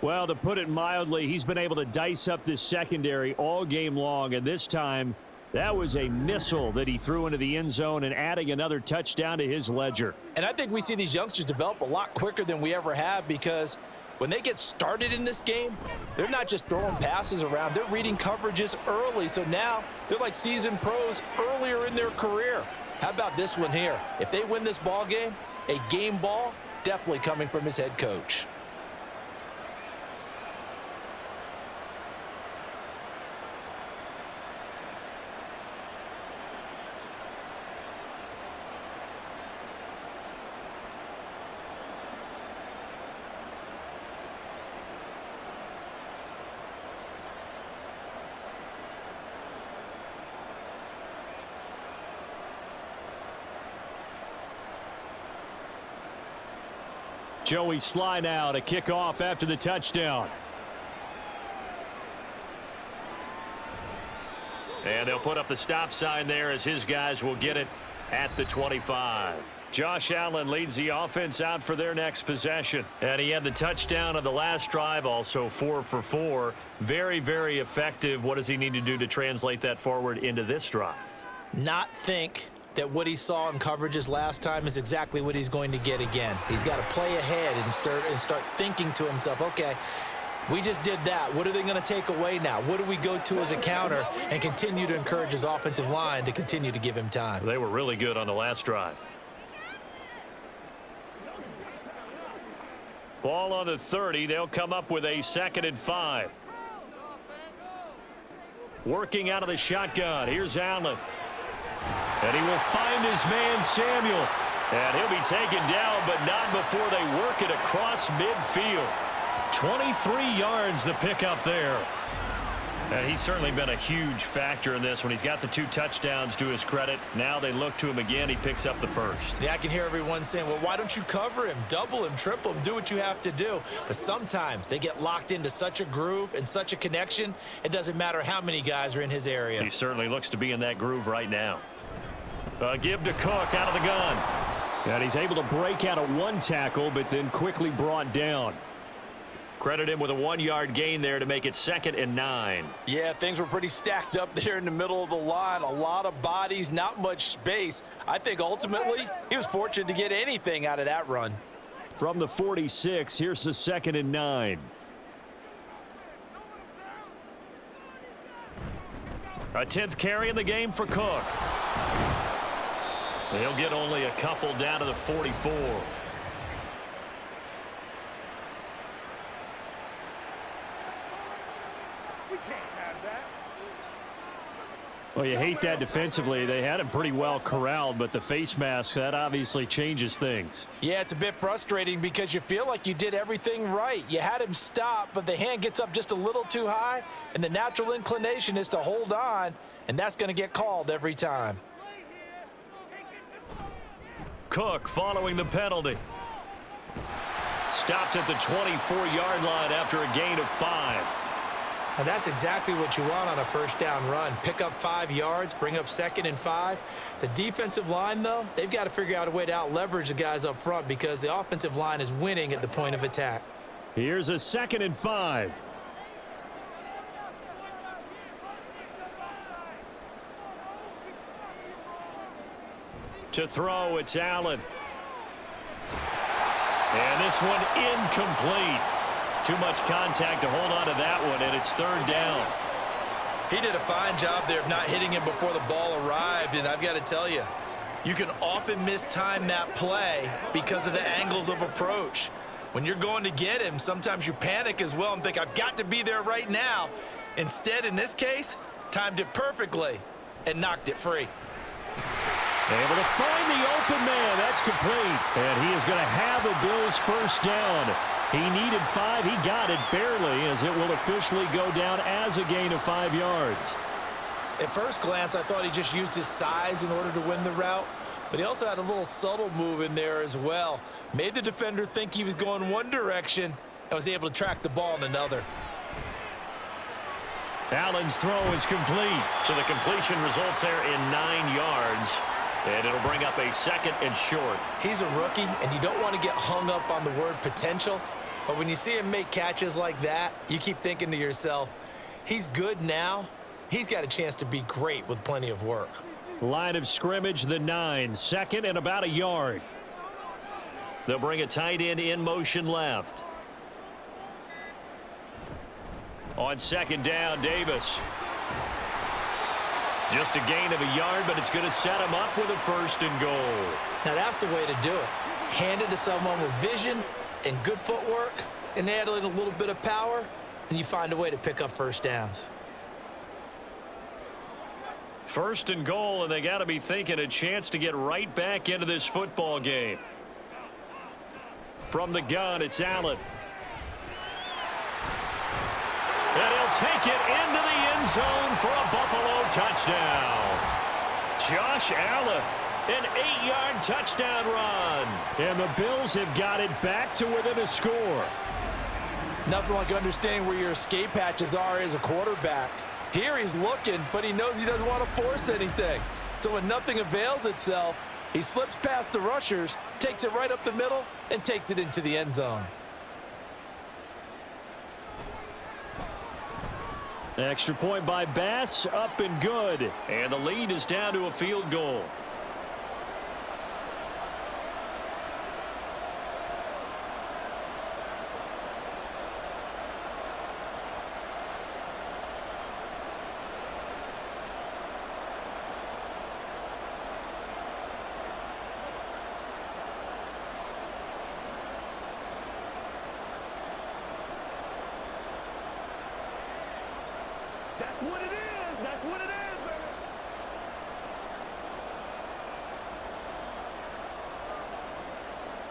Well, to put it mildly, he's been able to dice up this secondary all game long, and this time that was a missile that he threw into the end zone and adding another touchdown to his ledger. And I think we see these youngsters develop a lot quicker than we ever have because when they get started in this game, they're not just throwing passes around. They're reading coverages early, so now they're like seasoned pros earlier in their career. How about this one here? If they win this ball game, a game ball definitely coming from his head coach. Joey Sly now to kick off after the touchdown. And they'll put up the stop sign there as his guys will get it at the 25. Josh Allen leads the offense out for their next possession. And he had the touchdown on the last drive, also 4 for 4. Very, very effective. What does he need to do to translate that forward into this drive? Not think that what he saw in coverages last time is exactly what he's going to get again. He's got to play ahead and start thinking to himself, okay, we just did that. What are they going to take away now? What do we go to as a counter? And continue to encourage his offensive line to continue to give him time. They were really good on the last drive. Ball on the 30. They'll come up with a 2nd and 5. Working out of the shotgun. Here's Allen. And he will find his man, Samuel. And he'll be taken down, but not before they work it across midfield. 23 yards the pickup there. And he's certainly been a huge factor in this when he's got the 2 touchdowns to his credit. Now they look to him again. He picks up the first. Yeah, I can hear everyone saying, well, why don't you cover him, double him, triple him, do what you have to do. But sometimes they get locked into such a groove and such a connection, it doesn't matter how many guys are in his area. He certainly looks to be in that groove right now. Give to Cook out of the gun. And he's able to break out of 1 tackle, but then quickly brought down. Credit him with a 1-yard gain there to make it 2nd and 9. Yeah, things were pretty stacked up there in the middle of the line. A lot of bodies, not much space. I think ultimately he was fortunate to get anything out of that run. From the 46, here's the 2nd and 9. A 10th carry in the game for Cook. He'll get only a couple down to the 44. Well, you hate that defensively. They had him pretty well corralled, but the face mask, that obviously changes things. Yeah, it's a bit frustrating because you feel like you did everything right. You had him stop, but the hand gets up just a little too high, and the natural inclination is to hold on, and that's going to get called every time. Cook following the penalty. Stopped at the 24-yard line after a gain of 5. And that's exactly what you want on a first down run. Pick up 5 yards, bring up 2nd and 5. The defensive line, though, they've got to figure out a way to out-leverage the guys up front because the offensive line is winning at the point of attack. Here's a 2nd and 5. To throw, it's Allen. And this one incomplete. Too much contact to hold on to that one, and it's 3rd down. He did a fine job there of not hitting him before the ball arrived, and I've got to tell you, you can often mistime that play because of the angles of approach. When you're going to get him, sometimes you panic as well and think, I've got to be there right now. Instead, in this case, timed it perfectly and knocked it free. Able to find the open man. That's complete. And he is going to have the Bills' first down. He needed 5. He got it barely, as it will officially go down as a gain of 5 yards. At first glance, I thought he just used his size in order to win the route, but he also had a little subtle move in there as well. Made the defender think he was going one direction and was able to track the ball in another. Allen's throw is complete. So the completion results there in 9 yards. And it'll bring up a 2nd and short. He's a rookie, and you don't want to get hung up on the word potential. But when you see him make catches like that, you keep thinking to yourself, he's good now. He's got a chance to be great with plenty of work. Line of scrimmage, the 9. 2nd and about a yard. They'll bring a tight end in motion left. On 2nd down, Davis. Just a gain of a yard, but it's going to set him up with a 1st and goal. Now that's the way to do it. Hand it to someone with vision and good footwork, and add in a little bit of power, and you find a way to pick up 1st downs. 1st and goal, and they got to be thinking a chance to get right back into this football game. From the gun, it's Allen. And he'll take it into the end zone for a Buffalo touchdown. Josh Allen, an 8-yard touchdown run. And the Bills have got it back to within a score. Nothing like understanding where your escape hatches are as a quarterback. Here he's looking, but he knows he doesn't want to force anything. So when nothing avails itself, he slips past the rushers, takes it right up the middle, and takes it into the end zone. Extra point by Bass, up and good. And the lead is down to a field goal. That's what it is. That's what it is, baby.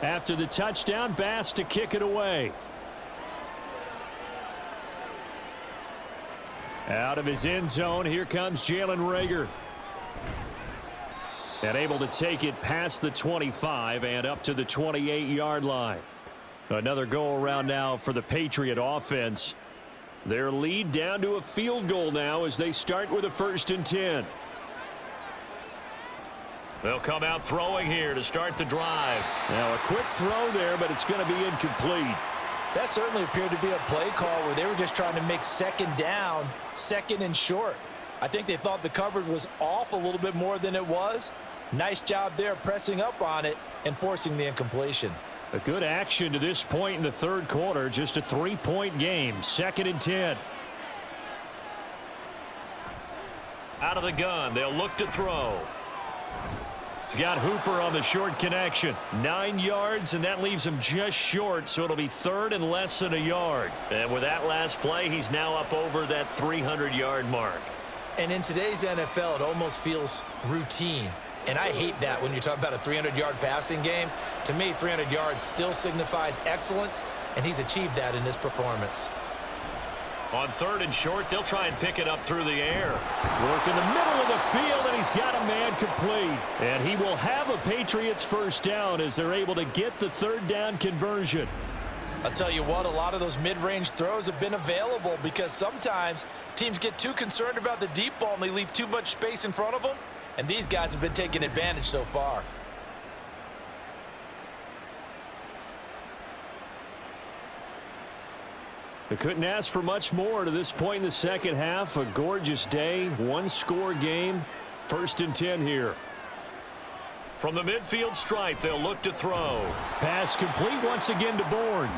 After the touchdown, Bass to kick it away. Out of his end zone, here comes Jalen Reagor. And able to take it past the 25 and up to the 28-yard line. Another go-around now for the Patriot offense. Their lead down to a field goal now as they start with a 1st and 10. They'll come out throwing here to start the drive. Now a quick throw there, but it's going to be incomplete. That certainly appeared to be a play call where they were just trying to make 2nd down, 2nd and short. I think they thought the coverage was off a little bit more than it was. Nice job there pressing up on it and forcing the incompletion. A good action to this point in the 3rd quarter. Just a 3-point game. 2nd and 10. Out of the gun. They'll look to throw. He's got Hooper on the short connection. 9 yards, and that leaves him just short, so it'll be 3rd and less than a yard. And with that last play, he's now up over that 300-yard mark. And in today's NFL, it almost feels routine. And I hate that when you talk about a 300-yard passing game. To me, 300 yards still signifies excellence, and he's achieved that in this performance. On 3rd and short, they'll try and pick it up through the air. Work in the middle of the field, and he's got a man complete. And he will have a Patriots 1st down as they're able to get the 3rd down conversion. I'll tell you what, a lot of those mid-range throws have been available because sometimes teams get too concerned about the deep ball and they leave too much space in front of them. And these guys have been taking advantage so far. They couldn't ask for much more to this point in the 2nd half. A gorgeous day, 1-score game. 1st and 10 here. From the midfield stripe, they'll look to throw. Pass complete once again to Bourne.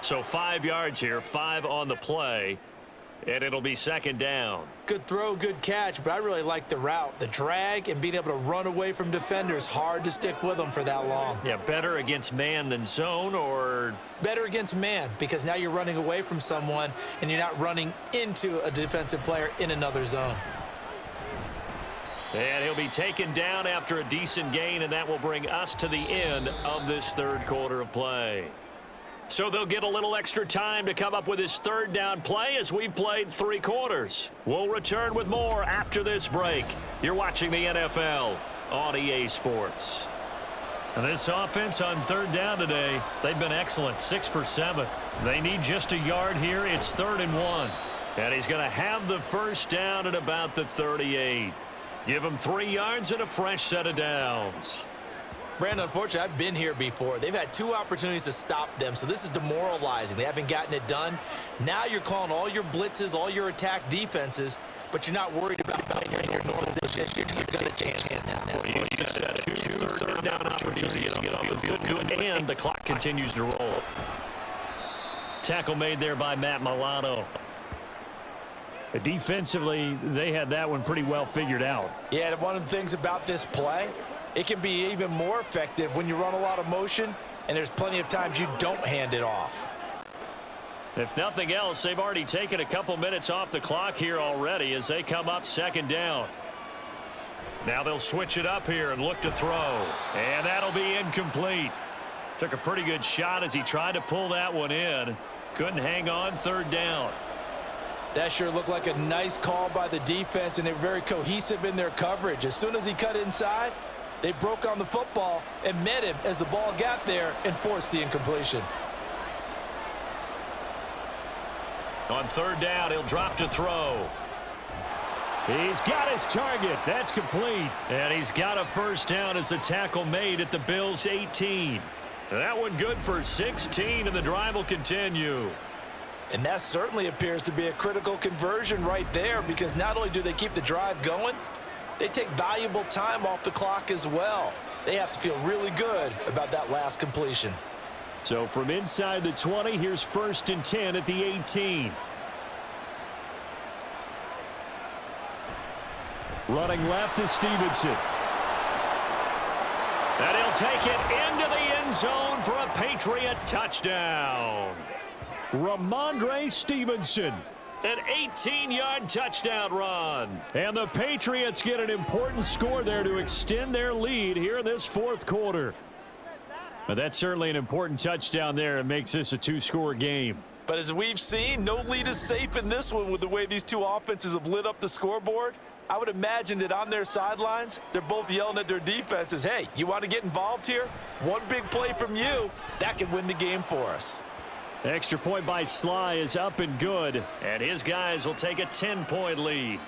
So 5 yards here, 5 on the play. And it'll be 2nd down. Good throw, good catch, but I really like the route. The drag and being able to run away from defenders. Hard to stick with them for that long. Yeah, better against man than zone, or? Better against man, because now you're running away from someone and you're not running into a defensive player in another zone. And he'll be taken down after a decent gain, and that will bring us to the end of this 3rd quarter of play. So they'll get a little extra time to come up with his 3rd down play as we've played 3 quarters. We'll return with more after this break. You're watching the NFL on EA Sports. And this offense on 3rd down today, they've been excellent, 6 for 7. They need just a yard here. It's 3rd and 1. And he's going to have the 1st down at about the 38. Give him 3 yards and a fresh set of downs. Brandon, unfortunately, I've been here before. They've had 2 opportunities to stop them, so this is demoralizing. They haven't gotten it done. Now you're calling all your blitzes, all your attack defenses, but you're not worried about playing your normal position. You're going to chance this now. Well, you just had 2 3rd down opportunities to get off the field, and the clock continues to roll. Tackle made there by Matt Milano. Defensively, they had that one pretty well figured out. Yeah, and one of the things about this play, it can be even more effective when you run a lot of motion, and there's plenty of times you don't hand it off. If nothing else, they've already taken a couple minutes off the clock here already as they come up 2nd down. Now they'll switch it up here and look to throw. And that'll be incomplete. Took a pretty good shot as he tried to pull that one in. Couldn't hang on, 3rd down. That sure looked like a nice call by the defense, and they're very cohesive in their coverage. As soon as he cut inside, they broke on the football and met him as the ball got there and forced the incompletion. On 3rd down, he'll drop to throw. He's got his target. That's complete. And he's got a 1st down as the tackle made at the Bills' 18. That one good for 16, and the drive will continue. And that certainly appears to be a critical conversion right there, because not only do they keep the drive going, they take valuable time off the clock as well. They have to feel really good about that last completion. So from inside the 20, here's 1st and 10 at the 18. Running left is Stevenson. And he'll take it into the end zone for a Patriot touchdown. Ramondre Stevenson. An 18-yard touchdown run. And the Patriots get an important score there to extend their lead here in this 4th quarter. But that's certainly an important touchdown there. It makes this a two-score game. But as we've seen, no lead is safe in this one with the way these two offenses have lit up the scoreboard. I would imagine that on their sidelines, they're both yelling at their defenses, hey, you want to get involved here? One big play from you, that could win the game for us. Extra point by Sly is up and good, and his guys will take a 10-point lead.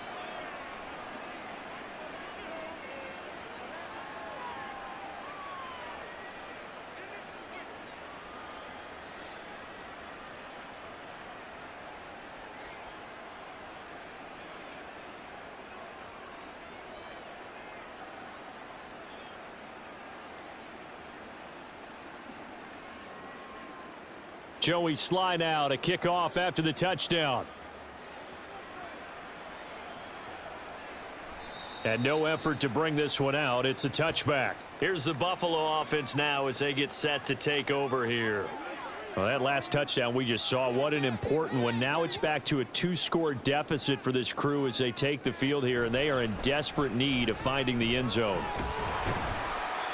Joey Sly now to kick off after the touchdown. And no effort to bring this one out. It's a touchback. Here's the Buffalo offense now as they get set to take over here. Well, that last touchdown we just saw, what an important one. Now it's back to a two-score deficit for this crew as they take the field here, and they are in desperate need of finding the end zone.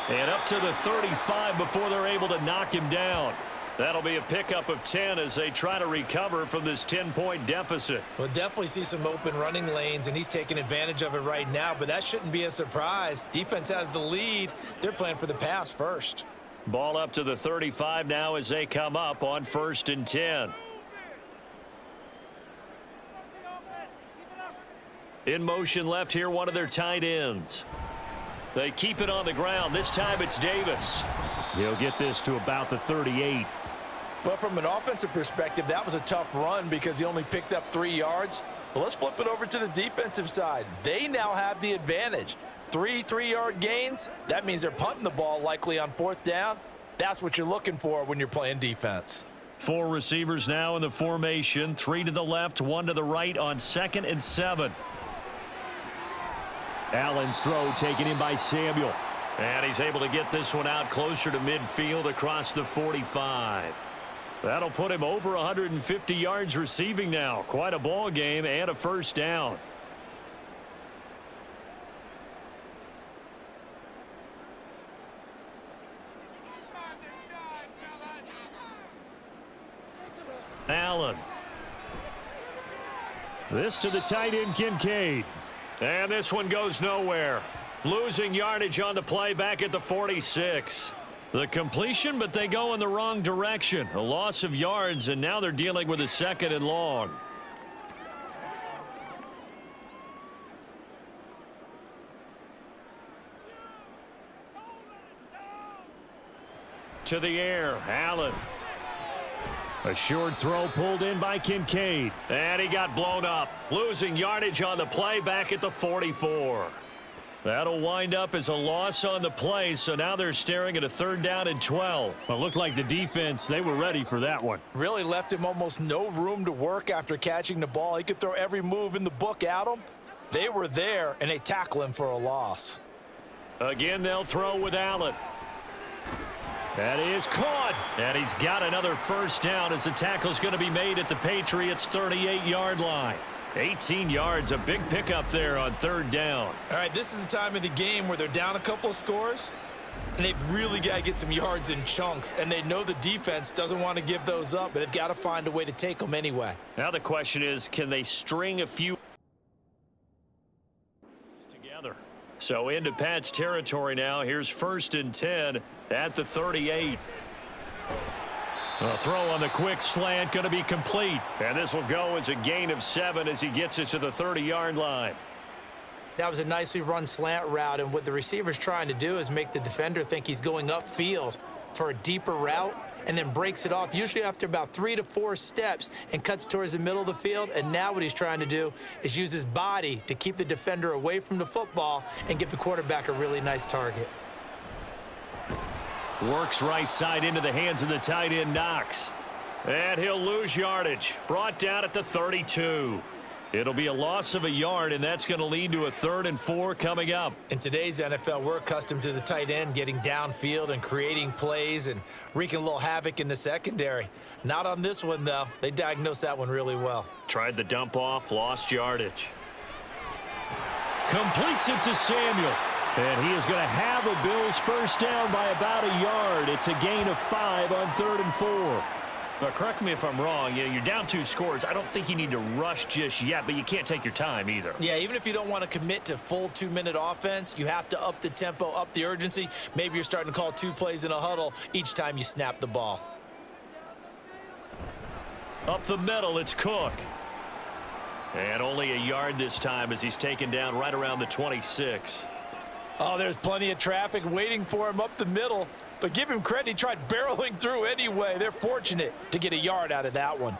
And up to the 35 before they're able to knock him down. That'll be a pickup of 10 as they try to recover from this 10-point deficit. We'll definitely see some open running lanes, and he's taking advantage of it right now, but that shouldn't be a surprise. Defense has the lead. They're playing for the pass first. Ball up to the 35 now as they come up on 1st and 10. In motion left here, one of their tight ends. They keep it on the ground. This time it's Davis. He'll get this to about the 38. Well, from an offensive perspective, that was a tough run because he only picked up 3 yards. Well, let's flip it over to the defensive side. They now have the advantage. 3 3-yard gains. That means they're punting the ball likely on 4th down. That's what you're looking for when you're playing defense. 4 receivers now in the formation. 3 to the left, 1 to the right on 2nd and 7. Allen's throw taken in by Samuel. And he's able to get this one out closer to midfield across the 45. That'll put him over 150 yards receiving now. Quite a ball game and a 1st down. Allen. This to the tight end, Kincaid. And this one goes nowhere. Losing yardage on the play back at the 46. The completion, but they go in the wrong direction. A loss of yards, and now they're dealing with a 2nd and long. To the air, Allen. A short throw pulled in by Kincaid. And he got blown up. Losing yardage on the play back at the 44. That'll wind up as a loss on the play, so now they're staring at a 3rd down and 12. Well, it looked like the defense, they were ready for that one. Really left him almost no room to work after catching the ball. He could throw every move in the book at him. They were there, and they tackle him for a loss. Again, they'll throw with Allen. That is caught, and he's got another 1st down as the tackle's going to be made at the Patriots' 38-yard line. 18 yards, a big pickup there on 3rd down. All right, this is the time of the game where they're down a couple of scores, and they've really got to get some yards in chunks, and they know the defense doesn't want to give those up, but they've got to find a way to take them anyway. Now the question is, can they string a few together? So into Pat's territory now. Here's 1st and 10 at the 38. A throw on the quick slant going to be complete. And this will go as a gain of 7 as he gets it to the 30-yard line. That was a nicely run slant route, and what the receiver's trying to do is make the defender think he's going upfield for a deeper route and then breaks it off, usually after about 3 to 4 steps, and cuts towards the middle of the field. And now what he's trying to do is use his body to keep the defender away from the football and give the quarterback a really nice target. Works right side into the hands of the tight end, Knox. And he'll lose yardage. Brought down at the 32. It'll be a loss of a yard, and that's going to lead to a 3rd and 4 coming up. In today's NFL, we're accustomed to the tight end getting downfield and creating plays and wreaking a little havoc in the secondary. Not on this one, though. They diagnosed that one really well. Tried the dump off, lost yardage. Completes it to Samuel. And he is going to have a Bills first down by about a yard. It's a gain of 5 on 3rd and 4. But correct me if I'm wrong. You're down 2 scores. I don't think you need to rush just yet, but you can't take your time either. Yeah, even if you don't want to commit to full 2-minute offense, you have to up the tempo, up the urgency. Maybe you're starting to call 2 plays in a huddle each time you snap the ball. Up the middle, it's Cook. And only a yard this time as he's taken down right around the 26. Oh, there's plenty of traffic waiting for him up the middle. But give him credit, he tried barreling through anyway. They're fortunate to get a yard out of that one.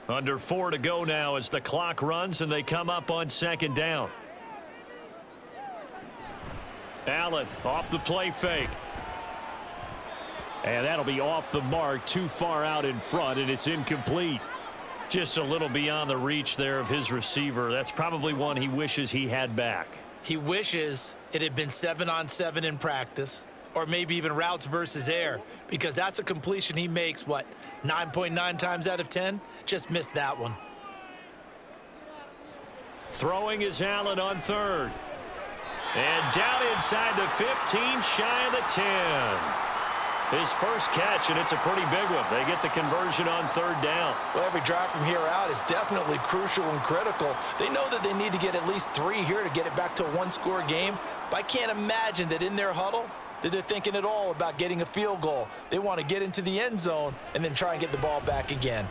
Under 4 to go now as the clock runs and they come up on 2nd down. Allen off the play fake. And that'll be off the mark, too far out in front, and it's incomplete. Just a little beyond the reach there of his receiver. That's probably one he wishes he had back. He wishes it had been 7-on-7 in practice, or maybe even routes versus air, because that's a completion he makes, 9.9 times out of 10? Just missed that one. Throwing is Allen on 3rd. And down inside the 15, shy of the 10. His first catch, and it's a pretty big one. They get the conversion on 3rd down. Well, every drive from here out is definitely crucial and critical. They know that they need to get at least 3 here to get it back to a 1-score game. But I can't imagine that in their huddle that they're thinking at all about getting a field goal. They want to get into the end zone and then try and get the ball back again.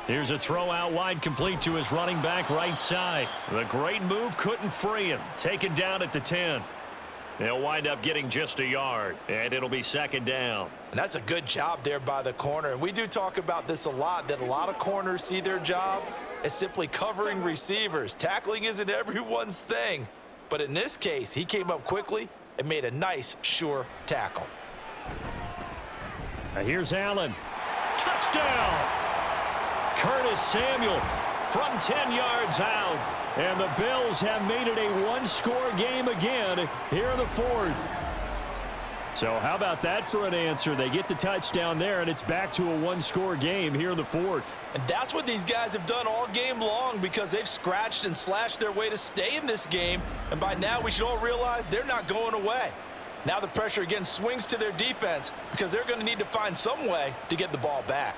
Here's a throw out wide, complete to his running back right side. The great move couldn't free him. Taken down at the 10. They'll wind up getting just a yard, and it'll be 2nd down. And that's a good job there by the corner. And we do talk about this a lot, that a lot of corners see their job as simply covering receivers. Tackling isn't everyone's thing. But in this case, he came up quickly and made a nice, sure tackle. Now here's Allen. Touchdown! Curtis Samuel from 10 yards out. And the Bills have made it a 1-score game again here in the 4th. So how about that for an answer? They get the touchdown there, and it's back to a 1-score game here in the 4th. And that's what these guys have done all game long, because they've scratched and slashed their way to stay in this game. And by now, we should all realize they're not going away. Now the pressure again swings to their defense, because they're going to need to find some way to get the ball back.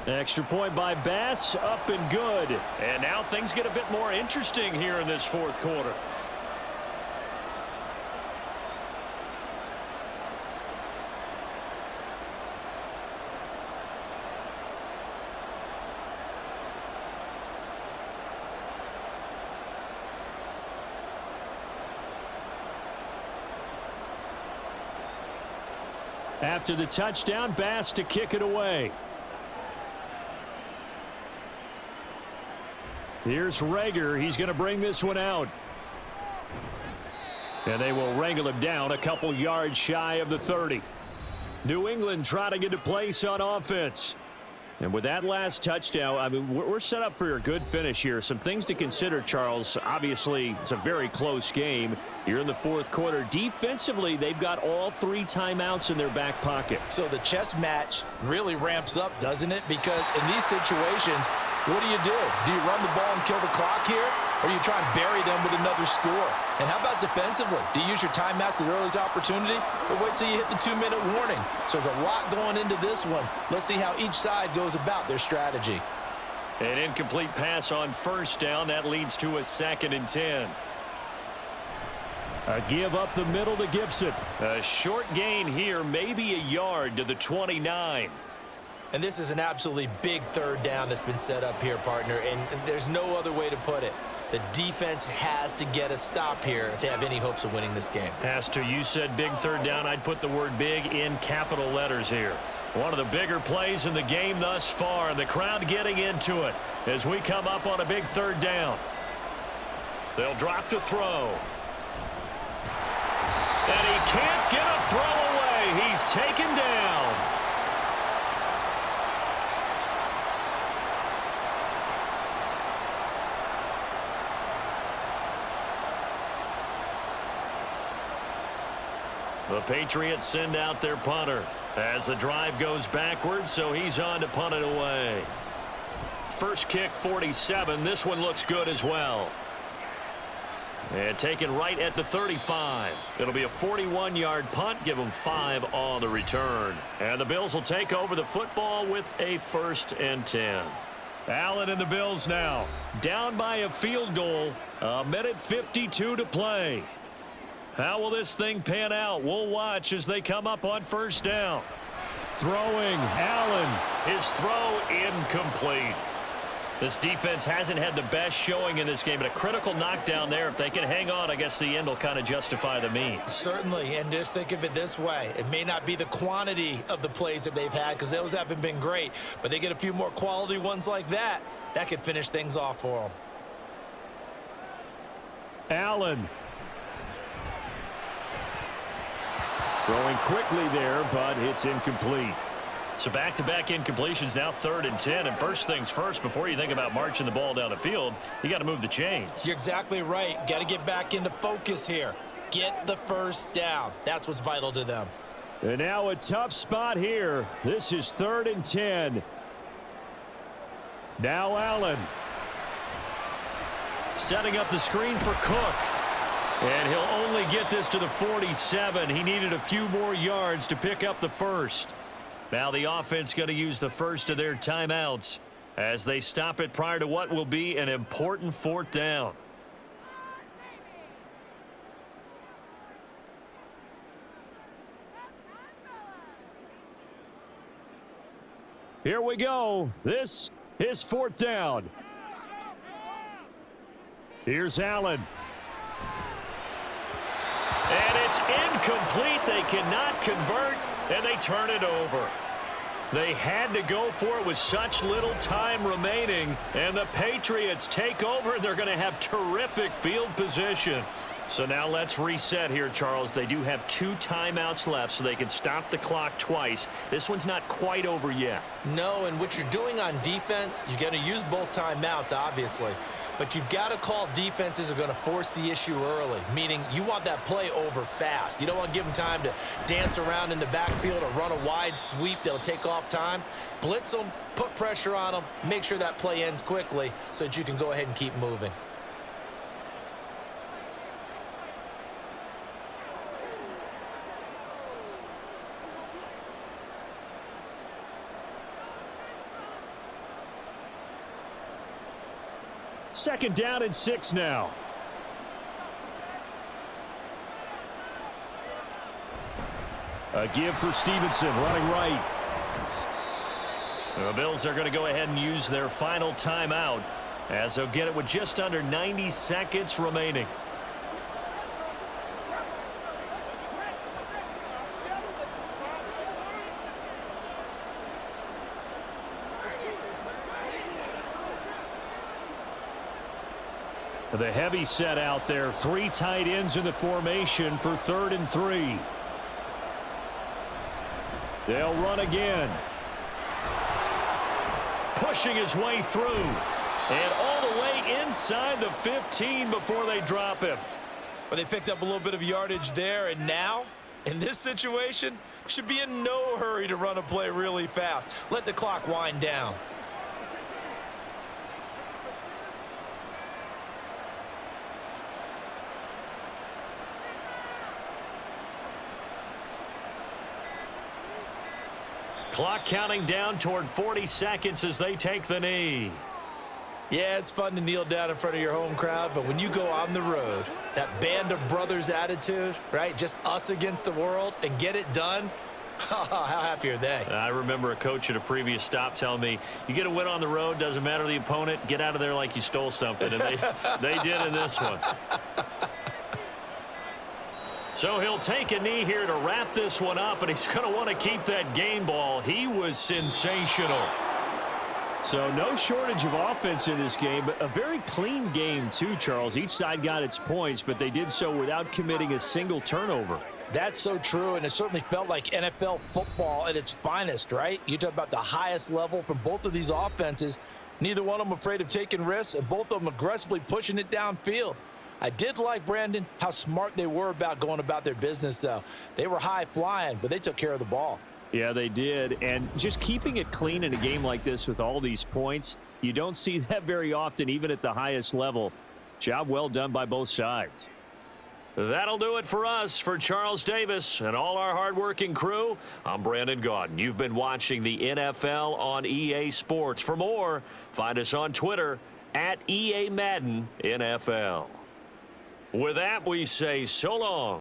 Extra point by Bass, up and good. And now things get a bit more interesting here in this 4th quarter. After the touchdown, Bass to kick it away. Here's Rager. He's going to bring this one out. And they will wrangle him down a couple yards shy of the 30. New England trying to get a place on offense. And with that last touchdown, I mean, we're set up for a good finish here. Some things to consider, Charles. Obviously, it's a very close game. You're in the 4th quarter. Defensively, they've got all 3 timeouts in their back pocket. So the chess match really ramps up, doesn't it? Because in these situations, what do? Do you run the ball and kill the clock here? Or do you try and bury them with another score? And how about defensively? Do you use your timeouts at the earliest opportunity? Or wait till you hit the 2-minute warning? So there's a lot going into this one. Let's see how each side goes about their strategy. An incomplete pass on 1st down. That leads to a 2nd and 10. A give up the middle to Gibson. A short gain here, maybe a yard to the 29. And this is an absolutely big 3rd down that's been set up here, partner, and there's no other way to put it. The defense has to get a stop here if they have any hopes of winning this game. Has to. You said big 3rd down. I'd put the word big in capital letters here. One of the bigger plays in the game thus far, and the crowd getting into it as we come up on a big 3rd down. They'll drop to throw. And he can't get a throw away. He's taken down. The Patriots send out their punter. As the drive goes backwards, so he's on to punt it away. First kick, 47. This one looks good as well. And taken right at the 35. It'll be a 41-yard punt. Give them 5 on the return. And the Bills will take over the football with a 1st and 10. Allen and the Bills now. Down by a field goal. 1:52 to play. How will this thing pan out? We'll watch as they come up on 1st down. Throwing, Allen. His throw incomplete. This defense hasn't had the best showing in this game, but a critical knockdown there. If they can hang on, I guess the end will kind of justify the means. Certainly, and just think of it this way. It may not be the quantity of the plays that they've had because those haven't been great, but they get a few more quality ones like that. That could finish things off for them. Allen. Throwing quickly there, but it's incomplete. So back-to-back incompletions, now 3rd and 10. And first things first, before you think about marching the ball down the field, you got to move the chains. You're exactly right. Got to get back into focus here. Get the 1st down. That's what's vital to them. And now a tough spot here. This is 3rd and 10. Now Allen. Setting up the screen for Cook. And he'll only get this to the 47. He needed a few more yards to pick up the 1st. Now the offense going to use the 1st of their timeouts as they stop it prior to what will be an important 4th down. Here we go. This is 4th down. Here's Allen. And it's incomplete. They cannot convert, and they turn it over. They had to go for it with such little time remaining, and the Patriots take over, and they're going to have terrific field position. So now let's reset here, Charles. They do have 2 timeouts left, so they can stop the clock twice. This one's not quite over yet. No, and what you're doing on defense, you're going to use both timeouts, obviously. But you've got to call defenses are going to force the issue early, meaning you want that play over fast. You don't want to give them time to dance around in the backfield or run a wide sweep that'll take off time. Blitz them, put pressure on them, make sure that play ends quickly so that you can go ahead and keep moving. Second down and 6 now. A give for Stevenson, running right. The Bills are going to go ahead and use their final timeout as they'll get it with just under 90 seconds remaining. The heavy set out there. 3 tight ends in the formation for 3rd and 3. They'll run again. Pushing his way through. And all the way inside the 15 before they drop him. Well, they picked up a little bit of yardage there, and now, in this situation, should be in no hurry to run a play really fast. Let the clock wind down. Clock counting down toward 40 seconds as they take the knee. Yeah, it's fun to kneel down in front of your home crowd, but when you go on the road, that band of brothers attitude, right? Just us against the world and get it done. How happy are they? I remember a coach at a previous stop telling me, you get a win on the road, doesn't matter the opponent, get out of there like you stole something. And they did in this one. So he'll take a knee here to wrap this one up, and he's going to want to keep that game ball. He was sensational. So no shortage of offense in this game, but a very clean game too, Charles. Each side got its points, but they did so without committing a single turnover. That's so true, and it certainly felt like NFL football at its finest, right? You talk about the highest level from both of these offenses. Neither one of them afraid of taking risks, and both of them aggressively pushing it downfield. I did like, Brandon, how smart they were about going about their business, though. They were high-flying, but they took care of the ball. Yeah, they did. And just keeping it clean in a game like this with all these points, you don't see that very often, even at the highest level. Job well done by both sides. That'll do it for us. For Charles Davis and all our hardworking crew, I'm Brandon Gaudin. You've been watching the NFL on EA Sports. For more, find us on Twitter at EA Madden NFL. With that, we say so long.